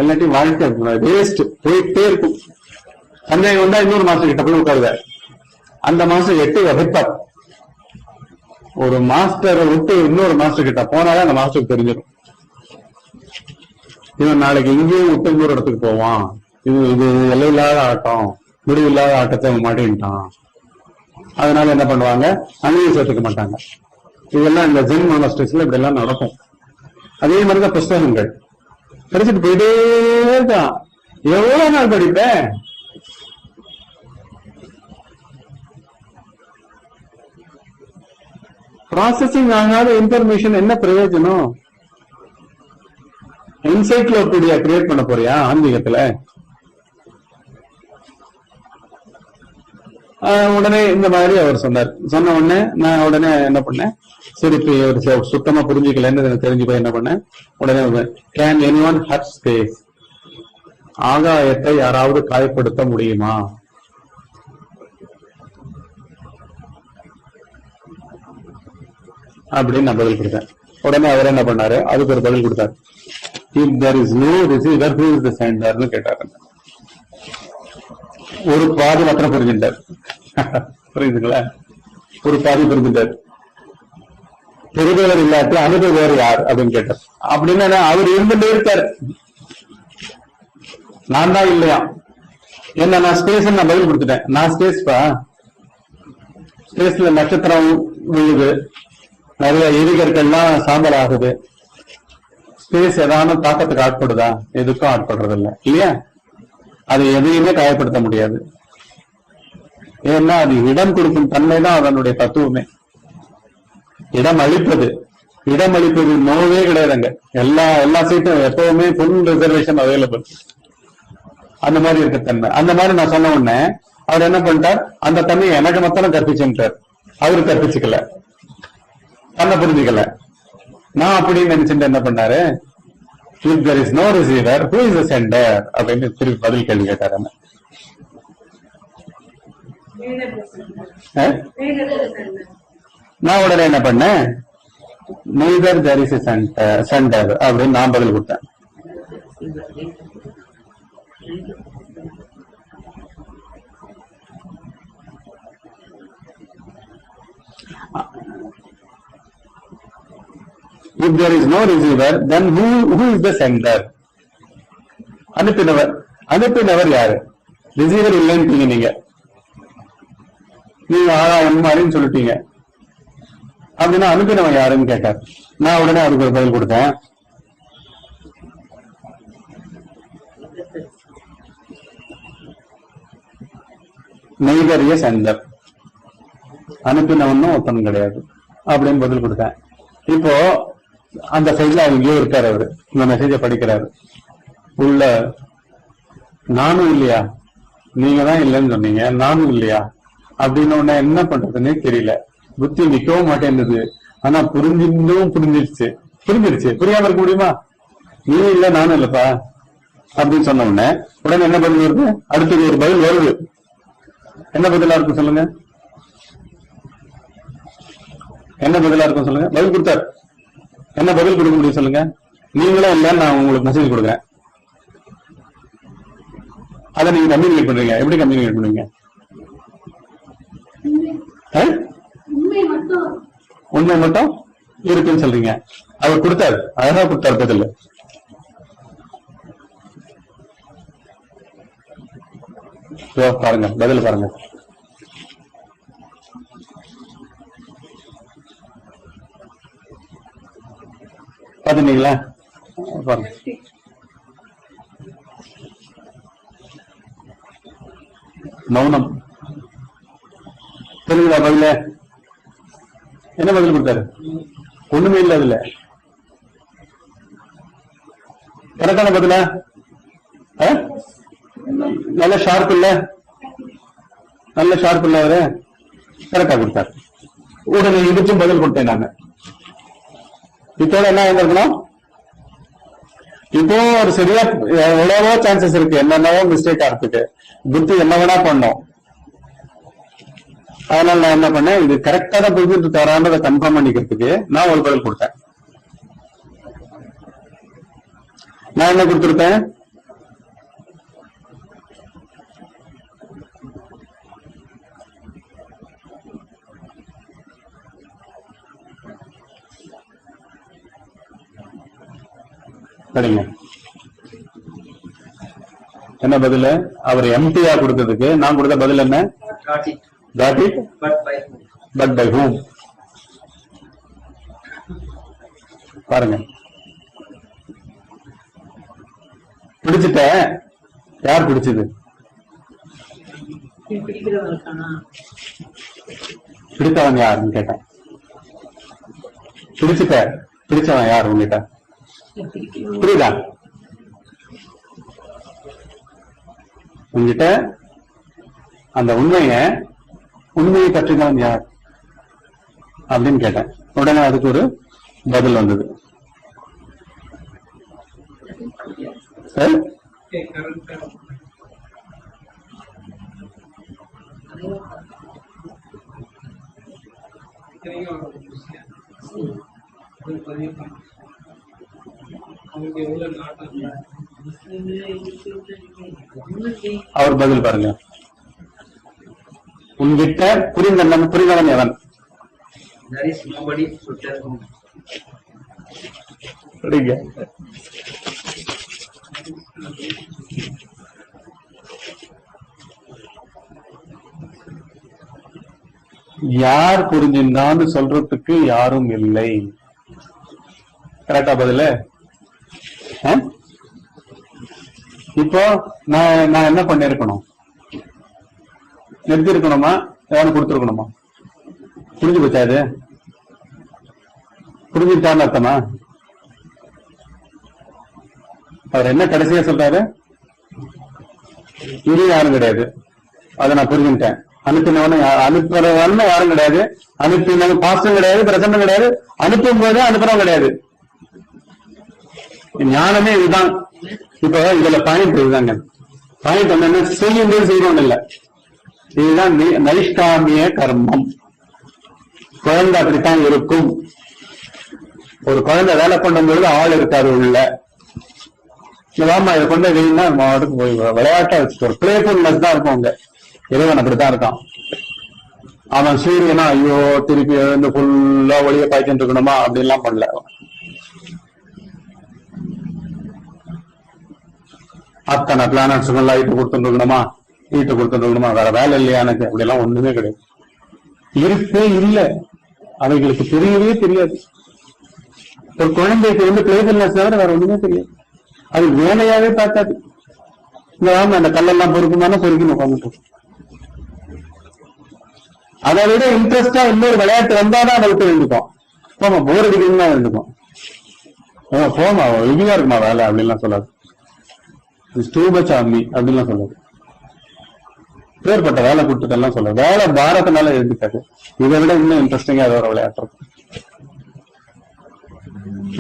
எல்லாத்தையும் வாழ்க்கை வேஸ்ட் போயிட்டே இருக்கும். சந்தேகம் வந்தா இன்னொரு மாசம் கிட்ட போய் உட்காருத, அந்த மாசம் 8 வகுப்பார். ஒரு மாஸ்டரை விட்டு இன்னொரு மாஸ்டர் கிட்ட போனாலே அந்த மாஸ்டருக்கு தெரிஞ்சிடும், இவன் நாளைக்கு இங்கேயும் விட்டு இன்னொரு இடத்துக்கு போவான், இது எல்லையில்லாத ஆட்டம், முடிவில்லாத ஆட்டத்தை மாட்டின்ட்டான். அதனால என்ன பண்ணுவாங்க, அங்கேயும் சேர்த்துக்க மாட்டாங்க. இதெல்லாம் இந்த ஜென் மாஸ்டர்ஸ்ல இப்படி எல்லாம் நடக்கும். அதே மாதிரிதான் புஸ்தகங்கள் படிச்சுட்டு போயிட்டே இருக்கான். எவ்வளவு நாள் படிப்பேன்? ப்ராசஸிங் ஆகாத இன்ஃபர்மேஷன் என்ன பிரயோஜனம்? என்சைக்ளோபீடியா கிரியேட் பண்ண போறியா ஆன்மீகத்துல? உடனே இந்த மாதிரி அவர் சொன்னார். சொன்ன உடனே நான் உடனே என்ன பண்ணேன், சரி ஒரு சுத்தமா புரிஞ்சுக்கலன்னு தெரிஞ்சு போய் என்ன பண்ணேன், உடனே கேன் எனிஒன் ஹர்ட் ஸ்பேஸ், ஆகாயத்தை யாராவது காயப்படுத்த முடியுமா? அப்படின்னு நான் பதில் கொடுத்தேன். உடனே அவர் என்ன பண்ணாரு, அதுக்கு ஒரு பதில் கொடுத்தாரு. If there is no receiver who is the சென்டர்னு கேட்டாரு. ஒரு பாதி மாத்திரம் புரிஞ்சுட்டார். புரியுதுங்களா? ஒரு பாதி புரிஞ்சுட்டார். பெறுபவர் இல்லாட்டி அனுபவர் யார் அப்படின்னு கேட்டார். அப்படின்னா அவர் இருந்துட்டே இருக்காரு, நான் தான் இல்லையா. என்ன நான் ஸ்பேஸ் நான் பதில் கொடுத்துட்டேன். நான் ஸ்பேஸ்பா, ஸ்பேஸ்ல நட்சத்திரம் விழுது, நிறைய எரிகற்கள்லாம் சாம்பல் ஆகுது. ஸ்பேஸ் ஏதாவது தாக்கத்துக்கு ஆட்படுதா? எதுக்கும் ஆட்படுறது இல்லை இல்லையா? அது எதையுமே காயப்படுத்த முடியாது. ஏன்னா அது இடம் கொடுக்கும் தன்மை தான் அதனுடைய தத்துவமே. இடம் அளிப்பது நோவே கிடையாதுங்க. எல்லா சீட்டும் எப்பவுமே ஃபுல் ரிசர்வேஷன் அவைலபிள். அந்த மாதிரி இருக்க தன்மை. அந்த மாதிரி நான் சொன்ன உடனே அவர் என்ன பண்ணிட்டார், அந்த தன்மை எனக்கு மொத்தம் கற்பிச்சுட்டார். அவரு கற்பிச்சுக்கல, தன்னை புரிஞ்சுக்கல. நான் அப்படின்னு நினைச்சுட்டு என்ன பண்ணாரு, if there is no receiver, who is the sender அப்படின்னு திருப்பி பதில் கேள்வி கேட்டாரு. நான் உடனே என்ன பண்ணேன், neither there is a sender அப்படின்னு நான் பதில் கொடுத்தேன். If there is no receiver, then who is the sender? அனுப்பினவர் யாரு? ரிசீவர் இல்லைன்னு நீங்க மாதிரின்னு சொல்லிட்டீங்க. அப்படின்னா அனுப்பினவன் யாருன்னு கேட்டார். நான் உடனே அதுக்கு ஒரு பதில் கொடுத்தேன். நெய்தரிய சென்டர், அனுப்பினவனும் ஒருத்தன் கிடையாது அப்படின்னு பதில் கொடுத்தேன். இப்போ அந்த சைட்ல எங்கேயோ இருக்காரு, அவரு இந்த மெசேஜ படிக்கிறாரு. உள்ள நானும் இல்லையா, நீங்க தான் இல்லைன்னு சொன்னீங்க, நானும் இல்லையா அப்படின்னு உடனே என்ன பண்றதுன்னே தெரியல. புத்தி நிக்கவும் மாட்டேன்னுது. ஆனா புரிஞ்சிருச்சு. புரியாம இருக்க முடியுமா? நீ இல்ல நானும் இல்லப்பா அப்படின்னு சொன்ன உடனே என்ன பதில் வருது? அடுத்தது ஒரு பதில் வருது. என்ன பதிலா இருக்கும் சொல்லுங்க? என்ன பதிலா இருக்கும் சொல்லுங்க? பதில் கொடுத்தாரு. என்ன பதில் கொடுக்க முடியும் சொல்லுங்க? நீங்களும் இல்ல, நான் உங்களுக்கு மெசேஜ் கொடுக்குறேன். அதை நீங்க கம்யூனிகேட் பண்றீங்க. எப்படி கம்யூனிகேட் பண்ணுவீங்க? உண்மை மட்டும் இருக்குன்னு சொல்றீங்க. அவர் கொடுத்தாரு, அழகா கொடுத்தாரு பதில். பாருங்க, பதில் பாருங்க. பாத்தீங்களா? பாருங்க. மௌனம். தெரியுங்களா பதில? என்ன பதில் கொடுத்தாரு? ஒண்ணுமே இல்ல. அதுல கரெக்டான பதில? நல்ல ஷார்ப் இல்ல? நல்ல ஷார்ப் இல்ல அவரு? கரெக்டா கொடுத்தாரு. உடனே இதுக்கும் பதில் கொடுத்தேன் நானு. இதோட என்ன இருக்கணும்? இப்போ ஒரு சரியா எவ்வளவோ சான்சஸ் இருக்கு, என்னென்னவோ மிஸ்டேக் ஆகிறதுக்கு. புத்தி என்ன வேணா பண்ணும். அதனால நான் என்ன பண்ணேன், இது கரெக்டா தான் புரிஞ்சுட்டு தரான்றதை கன்ஃபார்ம் பண்ணிக்கிறதுக்கு நான் ஒரு பதில் கொடுத்தேன். நான் என்ன கொடுத்துருக்கேன்? சரிங்க. என்ன பதில்? அவர் எம்டியா கொடுத்ததுக்கு நான் கொடுத்த பதில் என்ன? Got it? But by whom? பாருங்க, பிடிச்சிட்ட. யார் பிடிச்சது? பிடித்தவன் யாருன்னு கேட்டேன். பிடிச்சவன் யார் உங்ககிட்ட? புரியுதா? உங்ககிட்ட அந்த உண்மையை பற்றினவன் யார் அப்படின்னு கேட்டேன். உடனே அதுக்கு ஒரு பதில் வந்தது. அவர் பதில் பாருங்க. உன்கிட்ட புரிந்தவன் எவன்? யார் புரிஞ்சிருந்தான்னு சொல்றதுக்கு யாரும் இல்லை. கரெக்டா பதில? இப்போ நான் என்ன பண்ணிருக்கணும்? நிறுத்தி இருக்கணுமா, எவனு கொடுத்துருக்கணுமா? புரிஞ்சு போச்சா? அது புரிஞ்சுட்டான்னு அர்த்தமா? அவர் என்ன கடைசியா சொல்றாரு? இது யாரும் கிடையாது, அதை நான் புரிஞ்சுட்டேன். அனுப்புறவன் யாரும் கிடையாது, அனுப்பினவன் பாஸ்டும் கிடையாது, பிரசன்னம் கிடையாது, அனுப்பும் போது அனுப்புறவன் கிடையாது. ஞானமே இதுதான். இப்போ இதுல பாயிண்ட் இதுதாங்க. பாயிண்ட் என்ன? செய்யும்போது செய்யணும் இல்ல. இதுதான் நைஷ்காமிய கர்மம். குழந்தை அப்படித்தான் இருக்கும். ஒரு குழந்தை வேலை பண்ணும்போது ஆள் இருக்காது உள்ள. இதாமா இதை கொண்டு வெளியினா மாவட்டத்துக்கு போய் விளையாட்டா வச்சுட்டு ஒரு பிளேஃபுல்னஸ் தான் இருக்கும். அங்க இறைவன் அப்படித்தான் இருக்கான். அவன் சூரியனா ஐயோ திருப்பி எழுந்து ஃபுல்லா ஒளிய பாய்ச்சிட்டு இருக்கணுமா அப்படின்லாம் பண்ணல. அத்தனை பிளானட்ஸுக்கும் லைட்டு கொடுத்துருக்கணுமா, ஹீட்டு கொடுத்துருக்கணுமா, வேற வேலை இல்லையா எனக்கு, அப்படி எல்லாம் ஒண்ணுமே கிடையாது. இருக்கே இல்ல, அவைகளுக்கு தெரியவே தெரியாது. ஒரு குழந்தைக்கு வந்து பிளேஃபுல்னஸ் தவிர வேற ஒண்ணுமே தெரியாது. அது வேலையாவே பார்த்தாது. அந்த கல்லெல்லாம் பொறுக்குமானா பொறுக்கணும் உட்காந்துட்டு. அதை விட இன்ட்ரெஸ்டா இன்னொரு விளையாட்டு வந்தாதான் அதை விட்டு எழுந்துக்கும். போமா போர் அடிக்கணும் தான் எழுந்துக்கும். போமா இதுவா இருக்குமா வேலை அப்படின்லாம் சொல்லாது. டூ மச் ஆமி அப்படின்லாம் சொல்லாது. பேர்பட்ட வேலை கொடுத்துட்டெல்லாம் சொல்லாது. வேலை பாரத்தினால எழுந்துக்காது. இதை விட இன்னும் இன்ட்ரெஸ்டிங்கா ஏதோ ஒரு விளையாட்டு இருக்கும்.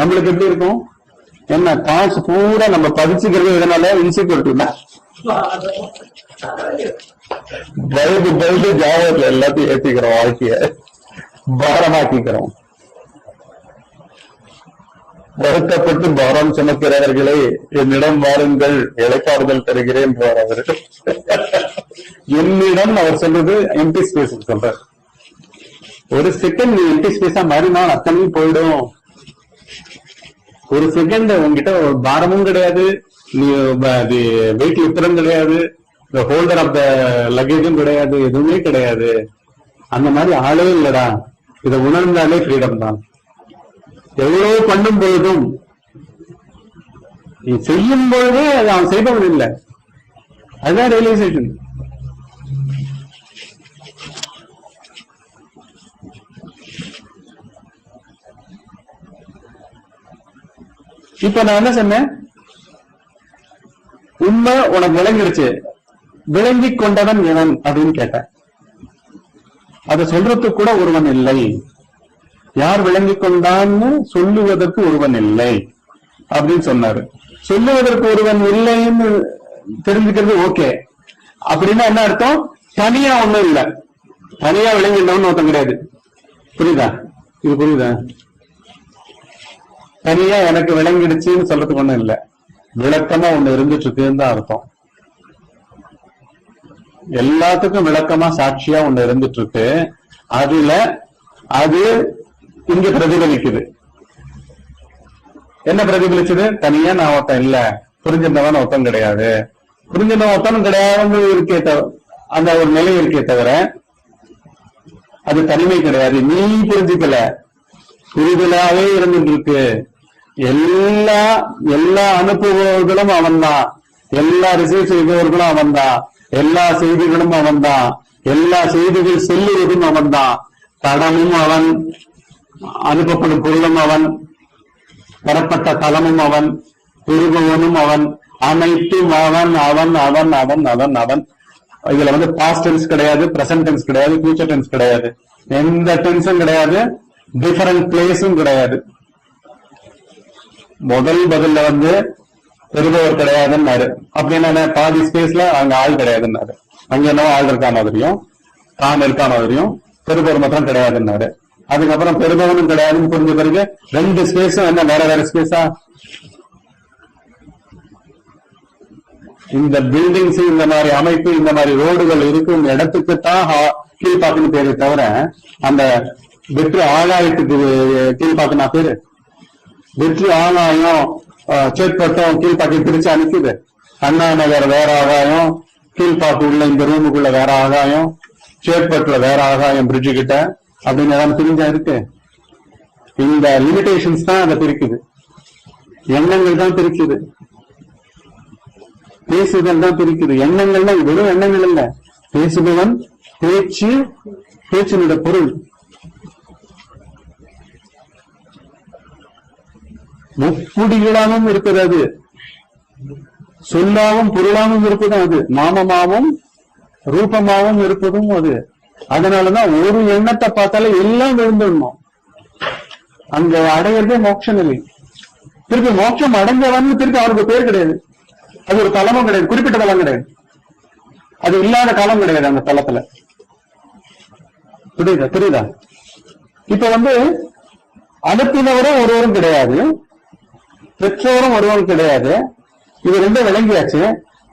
நம்மளுக்கு எப்படி இருக்கும்? என்ன காசு பூரா நம்ம பதிச்சுக்கிறது இதனால இன்செக்யூரிட்டி பயந்து ஜாபத்துல எல்லாத்தையும் ஏற்றிக்கிறோம். வாழ்க்கைய பாரமாக்கிக்கிறோம். வருத்தப்பட்டு பாரம் சுமக்கிறவர்களே என்னிடம் வாருங்கள், இழைப்பாறுதல் தருகிறேன் அவர். என்னிடம் அவர் சொல்றது எம்டி ஸ்பேஸ் சொல்றார். ஒரு செகண்ட் நீ எம்டி ஸ்பேஸா மாறினா அத்தனையும் போயிடும். ஒரு செகண்ட் உங்ககிட்ட ஒரு பாரமும் கிடையாது, நீ வெயிட் லிஃப்டரும் கிடையாது, ஹோல்டர் ஆஃப் த லக்கேஜும் கிடையாது, எதுவுமே கிடையாது. அந்த மாதிரி ஆளே இல்லடா. இதை உணர்ந்தாலே ஃப்ரீடம் தான். எவ்வளவு பண்ணும் பொழுதும் நீ செய்யும் பொழுதே அது அவன் செய்பவன் இல்லை. அதுதான் ரியலைசேஷன். இப்ப நான் என்ன சொன்னேன்? உண்மை உனக்கு விளங்கிடுச்சு. விளங்கி கொண்டவன் எவன் அப்படின்னு கேட்டேன். அதை சொல்றதுக்கு கூட ஒருவன் இல்லை. யார் விளங்கி கொண்டான்னு சொல்லுவதற்கு ஒருவன் இல்லை அப்படின்னு சொன்னாரு. சொல்லுவதற்கு ஒருவன் இல்லைன்னு தெரிஞ்சுக்கிறது ஓகே. அப்படின்னா என்ன அர்த்தம்? தனியா ஒண்ணும் இல்லை, தனியா விளங்கிட்டவன் ஒருத்தன் கிடையாது. புரியுதா? இது புரியுதா? தனியா எனக்கு விளங்கிடுச்சுன்னு சொல்றதுக்கு ஒண்ணும் இல்லை, விளக்கமா ஒண்ணு இருந்துட்டு இருக்குன்னு தான் அர்த்தம். எல்லாத்துக்கும் விளக்கமா சாட்சியா ஒண்ணு இருந்துட்டு இருக்கு. அதுல அது இங்க பிரதிபலிக்குது. என்ன பிரதிபலிச்சது? தனியா நான் ஒருத்தன் இல்ல, புரிஞ்சிருந்தவன் ஒருத்தன் கிடையாது. புரிஞ்சிருந்தவன் ஒருத்தனும் கிடையாது இருக்கே தவிர, அந்த ஒரு நிலை இருக்கே தவிர அது தனிமை கிடையாது. நீ புரிஞ்சுக்கல, புரிதலாவே இருந்துட்டு இருக்கு. எல்லா அனுப்புபவர்களும் அவன் தான், எல்லா ரிசீவ் செய்பவர்களும் அவன் தான், எல்லா செய்திகளும் அவன் தான், எல்லா செய்திகள் செல்லுவதும் அவன் தான். தடமும் அவன், அனுப்பப்படும் பொருளும் அவன், பெறப்பட்ட தலமும் அவன், பெறுபவனும் அவன், அனைத்தும் அவன் அவன் அவன் அவன் அவன் அவன். இதுல வந்து பாஸ்ட் டென்ஸ் கிடையாது, பிரசன்ட் டென்ஸ் கிடையாது, ஃபியூச்சர் டென்ஸ் கிடையாது, எந்த டென்ஸும் கிடையாது, டிஃபரண்ட் பிளேஸும் கிடையாது. முதல் பதில்ல வந்து பெறுபவர் கிடையாதுன்னாரு. அப்படின்னா பாதி ஸ்பேஸ்ல அங்க ஆள் கிடையாதுன்னாரு. அங்க என்ன ஆள் இருக்கா மாதிரியும் தான் இருக்கா மாதிரியும் பெறுபவர் மாத்திரம் கிடையாதுன்னாரு. அதுக்கப்புறம் பெறுபவனும் கிடையாதுன்னு புரிஞ்ச பிறகு ரெண்டு ஸ்பேஸும் என்ன வேற வேற ஸ்பேஸா? இந்த பில்டிங்ஸ், இந்த மாதிரி அமைப்பு, இந்த மாதிரி ரோடுகள் இருக்கும் இடத்துக்குத்தான் கீழ்பாக்குன்னு பேரு தவிர அந்த வெற்று ஆகாயத்துக்கு கீழ்பாக்குனா பேரு. வெற்று ஆகாயம் சேட்பட்டம் கீழ்பாக்கை பிரிச்சு அனுப்புது. அண்ணா நகர் வேற ஆகாயம், கீழ்பாக்கு உள்ள இந்த ரூமுக்குள்ள வேற ஆகாயம், சேட்பட்டுல வேற ஆகாயம், பிரிட்ஜு கிட்ட அப்படின்னு ஏதாவது பிரிஞ்சா இருக்கு. இந்த லிமிடேஷன்ஸ் தான் அதை பிரிக்குது. எண்ணங்கள் தான் பிரிக்குது, பேசுதல் தான் பிரிக்குது. எண்ணங்கள் தான், வெறும் எண்ணங்கள் இல்ல. பேசுபவன், பேச்சு, பேச்சினுடைய பொருள், முப்புடிகளாகவும் இருக்குது. அது சொல்லாவும் பொருளாகவும் இருப்பதும் அது, நாமமாவும் ரூபமாகவும் இருப்பதும் அது. அதனாலதான் ஒரு எண்ணத்தை பார்த்தாலே எல்லாம் விழுந்துடணும். அங்க அடையிறதே மோட்ச நிலை. திருப்பி மோட்சம் அடைஞ்சவன் திருப்பி அவருக்கு பேர் கிடையாது. அது ஒரு தலமும் கிடையாது, குறிப்பிட்ட தலம் கிடையாது, அது இல்லாத காலம் கிடையாது அந்த தலத்துல. புரியுதா? இப்ப வந்து அனுப்பினவரும் ஒருவரும் கிடையாது, பெற்றோரும் ஒருவரும் கிடையாது. இது ரெண்டும் விளங்கியாச்சு.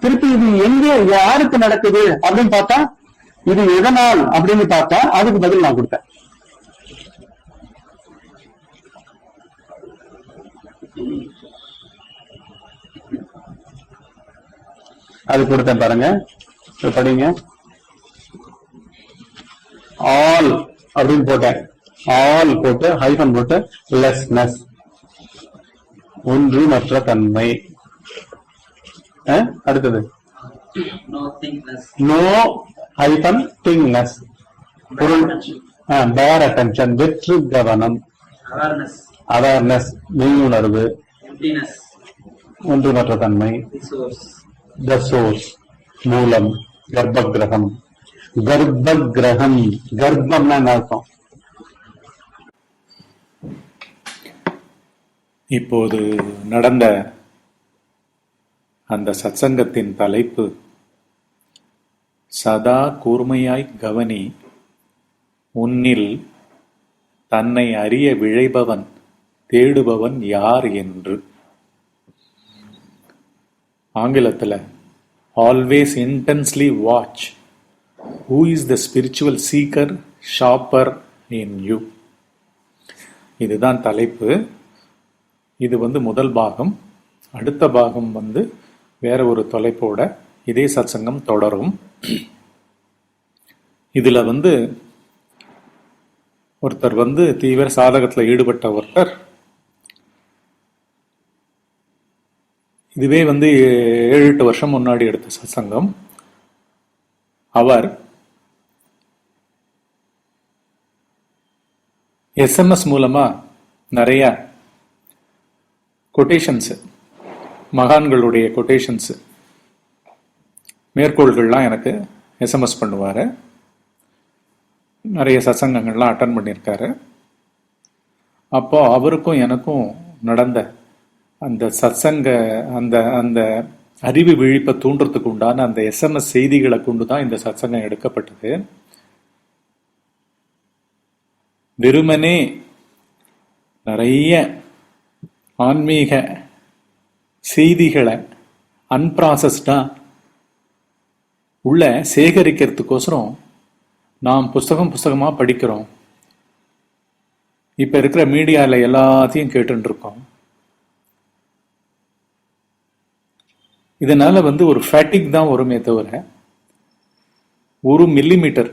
திருப்பி இது எங்க யாருக்கு நடக்குது அப்படின்னு பார்த்தா, இது எதனால் அப்படின்னு பார்த்தா அதுக்கு பதில் நான் கொடுத்தேன். அது கொடுத்தேன் பாருங்க, படிங்க. ஆல் அப்படின்னு போட்டேன், ஆல் போட்டு ஹைபன் போட்டு லெஸ்னஸ், ஒன்று மற்ற தன்மை. அடுத்தது நோ ஹைபன் திங்னஸ், பொருள் பேர் அட்டென்ஷன், வெற்று கவனம், அவேர்னஸ் மெய்யுணர்வு, ஒன்று மற்ற தன்மை, த சோர்ஸ் மூலம், கர்ப்ப கிரகம். கர்ப்ப கிரகம், கர்ப்பம்னா என்ன அர்த்தம்? இப்போது நடந்த அந்த சத்சங்கத்தின் தலைப்பு சதா கூர்மையாய் கவனி, உன்னில் தன்னை அறிய விழைபவன் தேடுபவன் யார் என்று. ஆங்கிலத்தில் always intensely watch who is the spiritual seeker shopper in you. இதுதான் தலைப்பு. இது முதல் பாகம். அடுத்த பாகம் வேற ஒரு தலைப்போட இதே சத்சங்கம் தொடரும். இதுல ஒருத்தர் தீவிர சாதகத்துல ஈடுபட்ட ஒருத்தர், இதுவே 7-8 வருஷம் முன்னாடி எடுத்த சத்சங்கம். அவர் SMS மூலமா நிறைய கொட்டேஷன்ஸ், மகான்களுடைய கொட்டேஷன்ஸ், மேற்கோள்கள்லாம் எனக்கு SMS பண்ணுவார். நிறைய சத்சங்கங்கள்லாம் அட்டன் பண்ணியிருக்காரு. அப்போ அவருக்கும் எனக்கும் நடந்த அந்த சத்சங்க அந்த அந்த அறிவு விழிப்பை தூண்டுறதுக்கு உண்டான அந்த SMS செய்திகளை கொண்டு தான் இந்த சத்சங்கம் எடுக்கப்பட்டது. வெறுமனே நிறைய ஆன்மீக செய்திகளை அன்பிராசஸ்டா உள்ள சேகரிக்கிறதுக்கோசரம் நாம் புஸ்தகமா படிக்கிறோம். இப்ப இருக்கிற மீடியால எல்லாத்தையும் கேட்டு இருக்கோம். இதனால ஒரு ஃபேட்டிக் தான் வருமே தவிர, 1 மில்லிமீட்டர்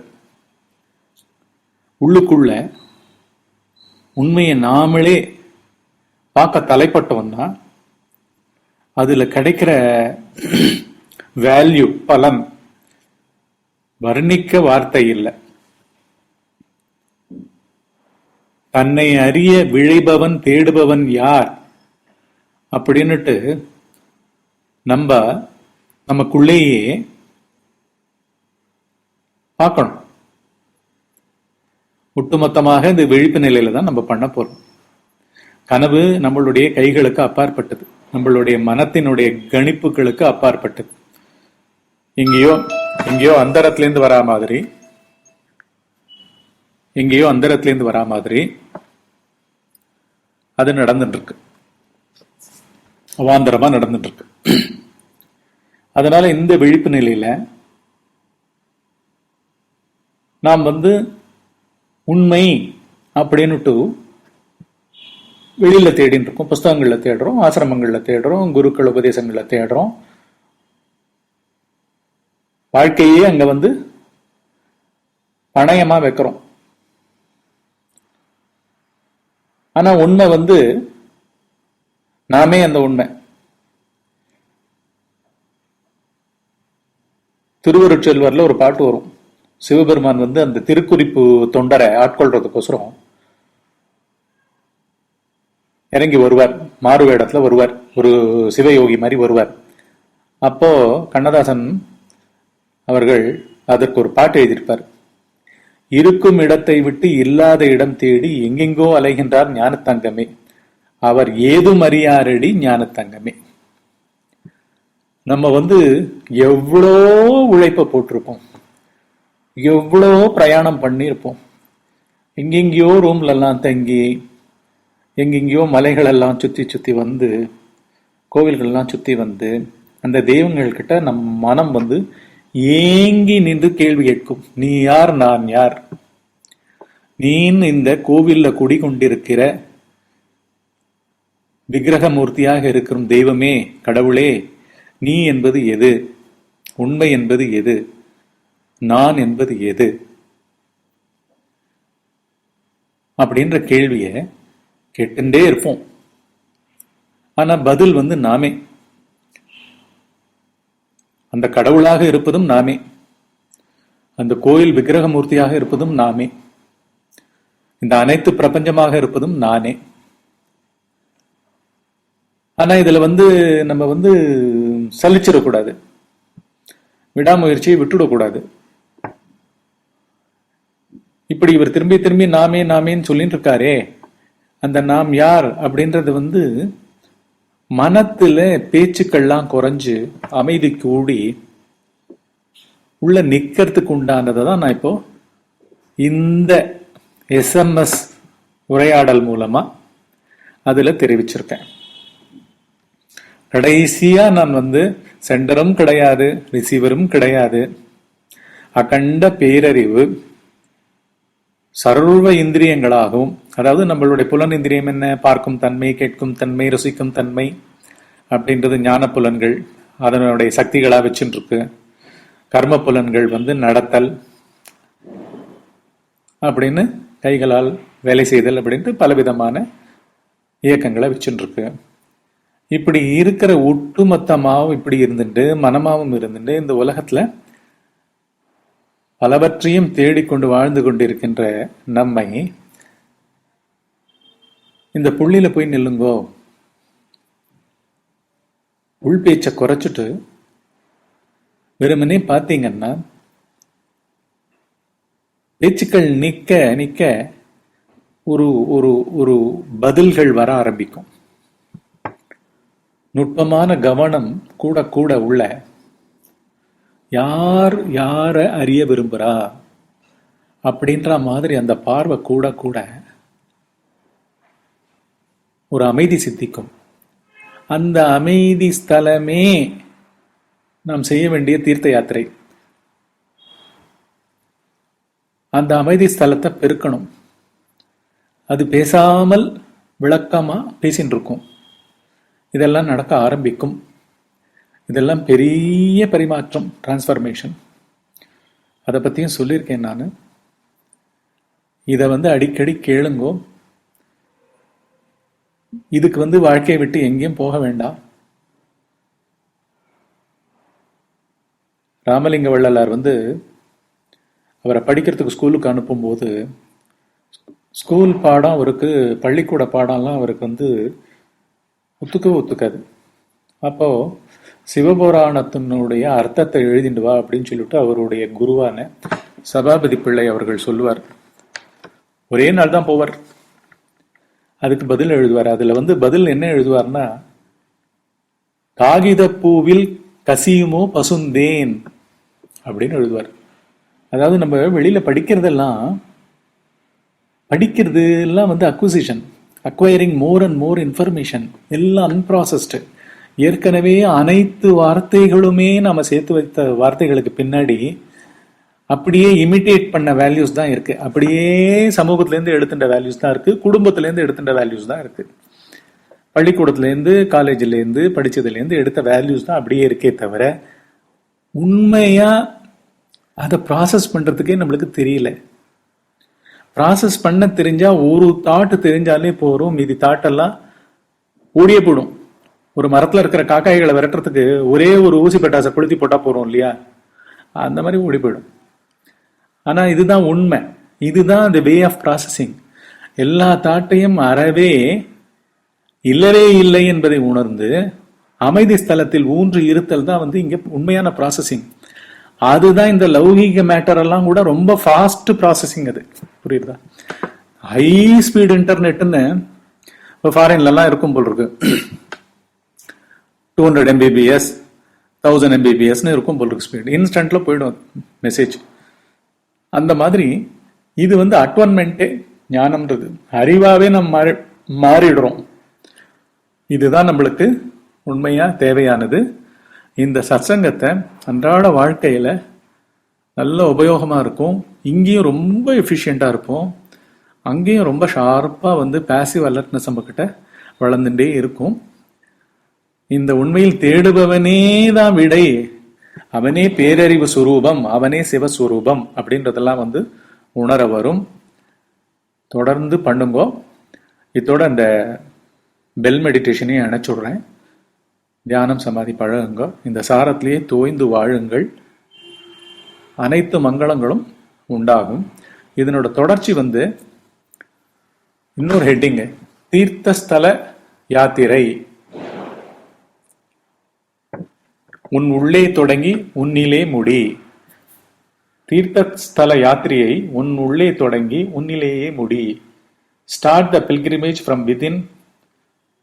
உள்ளுக்குள்ள உண்மையை நாமளே பார்க்க தலைப்பட்டோம்னா அதுல கிடைக்கிற வேல்யூ, பலன் வர்ணிக்க வார்த்தை இல்லை. தன்னை அறிய விழைபவன் தேடுபவன் யார் அப்படின்னுட்டு நமக்குள்ளேயே பார்க்கணும். ஒட்டுமொத்தமாக இந்த விழிப்பு நிலையில தான் நம்ம பண்ண போறோம். கனவு நம்மளுடைய கைகளுக்கு அப்பாற்பட்டது, நம்மளுடைய மனத்தினுடைய கணிப்புகளுக்கு அப்பாற்பட்டது. எங்கேயோ அந்தரத்திலேருந்து வரா மாதிரி அது நடந்துட்டு இருக்கு, அவாந்தரமா நடந்துட்டு இருக்கு. அதனால இந்த விழிப்பு நிலையில நாம் உண்மை அப்படின்னுட்டு வெளியில தேடிட்டு இருக்கோம். புஸ்தகங்கள்ல தேடுறோம், ஆசிரமங்கள்ல தேடுறோம், குருக்கள் உபதேசங்கள்ல தேடுறோம். வாழ்க்கையே அங்க பணயமா வைக்கிறோம். ஆனா உண்மை நாமே அந்த உண்மை. திருவருட்செல்வர்ல ஒரு பாட்டு வரும். சிவபெருமான் அந்த திருக்குறிப்பு தொண்டரை ஆட்கொள்றதுக்கோசரம் இறங்கி வருவார். மாறு வேடத்துல வருவார், ஒரு சிவயோகி மாதிரி வருவார். அப்போ கண்ணதாசன் அவர்கள் அதற்கு ஒரு பாட்டு எழுதியிருப்பார். இருக்கும் இடத்தை விட்டு இல்லாத இடம் தேடி எங்கெங்கோ அலைகின்றார் ஞானத்தங்கமே, அவர் ஏதும் அறியாரடி ஞானத்தங்கமே. நம்ம எவ்வளோ உழைப்ப போட்டிருப்போம், எவ்வளோ பிரயாணம் பண்ணியிருப்போம். எங்கெங்கயோ ரூம்ல எல்லாம் தங்கி, எங்கெங்கயோ மலைகள் எல்லாம் சுத்தி கோவில்கள்லாம் சுத்தி அந்த தெய்வங்கள் கிட்ட நம் மனம் ஏங்கி நின்று கேள்வி கேட்கும். நீ யார், நான் யார்? நீ இந்த கோவில்ல குடிகொண்டிருக்கிற விக்கிரகமூர்த்தியாக இருக்கிற தெய்வமே, கடவுளே, நீ என்பது எது உண்மை என்பது எது, நான் என்பது எது அப்படின்ற கேள்விய கேட்டுட்டே இருப்போம். ஆனா பதில் நாமே. அந்த கடவுளாக இருப்பதும் நாமே, அந்த கோயில் விக்கிரகமூர்த்தியாக இருப்பதும் நாமே, இந்த அனைத்து பிரபஞ்சமாக இருப்பதும் நானே. ஆனா இதுல நம்ம சலிச்சிடக்கூடாது, விடாமுயற்சியை விட்டுடக்கூடாது. இப்படி இவர் திரும்பி திரும்பி நாமே நாமேன்னு சொல்லிட்டு இருக்காரே, அந்த நாம் யார் அப்படின்றது மனத்துல பேச்சுக்கள்லாம் குறைஞ்சு அமைதி கூடி உள்ள நிக்கிறதுக்கு உண்டானதை தான் நான் இப்போ இந்த SMS உரையாடல் மூலமா அதுல தெரிவிச்சிருக்கேன். கடைசியா நான் சென்டரும் கிடையாது, ரிசீவரும் கிடையாது, அகண்ட பேரறிவு சர்வ இந்திரியங்களாகவும், அதாவது நம்மளுடைய புலன் இந்திரியம் என்ன, பார்க்கும் தன்மை, கேட்கும் தன்மை, ருசிக்கும் தன்மை அப்படின்றது ஞான புலன்கள், அதனுடைய சக்திகளா வச்சுட்டு இருக்கு. கர்ம புலன்கள் நடத்தல் அப்படின்னு, கைகளால் வேலை செய்தல் அப்படின்ட்டு பலவிதமான இயக்கங்களை வச்சுட்டு இருக்கு. இப்படி இருக்கிற ஒட்டுமொத்தமாவும் இப்படி இருந்துட்டு மனமாவும் இருந்துட்டு இந்த உலகத்துல பலவற்றையும் தேடிக்கொண்டு வாழ்ந்து கொண்டிருக்கின்ற நம்மை இந்த புள்ளியில போய் நில்லுங்கோ, உள் பேச்சை குறைச்சிட்டு வெறுமனே பார்த்தீங்கன்னா பேச்சுக்கள் நிக்க நிக்க ஒரு ஒரு ஒரு பதில்கள் வர ஆரம்பிக்கும். நுட்பமான கவனம் கூட கூட உள்ள யார் யார அறிய விரும்புறா அப்படின்ற மாதிரி அந்த பார்வை கூட கூட ஒரு அமைதி சித்திக்கும். அந்த அமைதி ஸ்தலமே நாம் செய்ய வேண்டிய தீர்த்த யாத்திரை. அந்த அமைதி ஸ்தலத்தை பெருக்கணும். அது பேசாமல் விளக்கமா பேசின்னு இருக்கும். இதெல்லாம் நடக்க ஆரம்பிக்கும். இதெல்லாம் பெரிய பரிமாற்றம், டிரான்ஸ்ஃபர்மேஷன். அதை பற்றியும் சொல்லியிருக்கேன் நான். இதை அடிக்கடி கேளுங்கோ. இதுக்கு வாழ்க்கையை விட்டு எங்கேயும் போக வேண்டாம். ராமலிங்க வள்ளலார் அவரை படிக்கிறதுக்கு ஸ்கூலுக்கு அனுப்பும்போது ஸ்கூல் பாடம் அவருக்கு, பள்ளிக்கூட பாடம்லாம் அவருக்கு ஒத்துக்காது. அப்போ சிவபுராணத்தினுடைய அர்த்தத்தை எழுதிண்டு வா அப்படின்னு சொல்லிட்டு அவருடைய குருவான சபாபதி பிள்ளை அவர்கள் சொல்லுவார். ஒரே நாள் தான் போவார், அதுக்கு பதில் எழுதுவார். அதுல பதில் என்ன எழுதுவார்னா, காகித பூவில் கசியுமோ பசுந்தேன் அப்படின்னு எழுதுவார். அதாவது நம்ம வெளியில படிக்கிறது எல்லாம் acquisition, acquiring more and more information, எல்லாம் அன்ப்ராசஸ்டு. ஏற்கனவே அனைத்து வார்த்தைகளுமே நாம சேர்த்து வைத்த வார்த்தைகளுக்கு பின்னாடி அப்படியே இமிட்டேட் பண்ண வேல்யூஸ் தான் இருக்கு. அப்படியே சமூகத்திலேருந்து எடுத்துட்ட வேல்யூஸ் தான் இருக்கு, குடும்பத்திலேருந்து எடுத்துட்ட வேல்யூஸ் தான் இருக்கு, பள்ளிக்கூடத்துலேருந்து காலேஜ்லேருந்து படிச்சதுலேருந்து எடுத்த வேல்யூஸ் தான் அப்படியே இருக்கே தவிர உண்மையா அதை ப்ராசஸ் பண்றதுக்கே நம்மளுக்கு தெரியல. ப்ராசஸ் பண்ண தெரிஞ்சா ஒரு தாட் தெரிஞ்சாலே போறோம், மீதி தாட்டெல்லாம் ஓடியே போடும். ஒரு மரத்துல இருக்கிற காக்காய்களை விரட்டுறதுக்கு ஒரே ஒரு ஊசி பட்டாசை கொளுத்தி போட்டா போறோம் இல்லையா, அந்த மாதிரி ஓடி போயிடும். ஆனா இதுதான் உண்மை, இதுதான் the வே ஆஃப் ப்ராசஸிங். எல்லா தாட்டையும் அறவே இல்லவே இல்லை என்பதை உணர்ந்து அமைதி ஸ்தலத்தில் ஊன்று இருத்தல் தான் இங்க உண்மையான ப்ராசஸிங். அதுதான் இந்த லௌகீக மேட்டர் எல்லாம் கூட ரொம்ப ஃபாஸ்ட் ப்ராசஸிங். அது புரியுதா? ஹை ஸ்பீட் இன்டர்நெட்னு ஃபாரின்ல எல்லாம் இருக்கும் போல் இருக்கு. 200 MBPS 1000 MBPS இருக்கும் போல் இருக்கு ஸ்பீட். இன்ஸ்டன்ட்ல போயிடும் மெசேஜ். அந்த மாதிரி இது அட்வன்மெண்டே ஞானம்ன்றது. அறிவாவே நம்ம மாறிடுறோம். இதுதான் நம்மளுக்கு உண்மையா தேவையானது. இந்த சத்சங்கத்தை அன்றாட வாழ்க்கையில நல்ல உபயோகமா இருக்கும். இங்கேயும் ரொம்ப எஃபிஷியண்டா இருப்போம், அங்கேயும் ரொம்ப ஷார்ப்பா பாசிவ் அலர்ட்னஸ் நம்ம கிட்ட வளர்ந்துட்டே இருக்கும். இந்த உண்மையில் தேடுபவனே தான் விடை அவனே பேரறிவு சுரூபம், அவனே சிவஸ்வரூபம் அப்படின்றதெல்லாம் உணர வரும். தொடர்ந்து பண்ணுங்கோ. இதோட இந்த பெல் மெடிடேஷனையும் அணைச்சுடுறேன். தியானம் சமாதி பழகுங்க. இந்த சாரத்திலேயே தோய்ந்து வாழுங்கள். அனைத்து மங்களங்களும் உண்டாகும். இதனோட தொடர்ச்சி இன்னொரு ஹெட்டிங், தீர்த்தஸ்தல யாத்திரை. உன் உள்ளே தொடங்கி உன்னிலே முடி. தீர்த்தஸ்தல யாத்திரையை உன் உள்ளே தொடங்கி உன்னிலேயே முடி. Start the pilgrimage from within,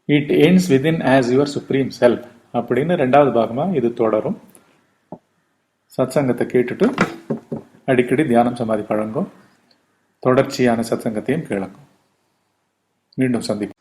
it ends within as your supreme self அப்படின்னு 2வது பாகமா இது தொடரும். சத்சங்கத்தை கேட்டுட்டு அடிக்கடி தியானம் சமாதி பழங்கும். தொடர்ச்சியான சத்சங்கத்தையும் கேளுங்க. மீண்டும் சந்திப்போம்.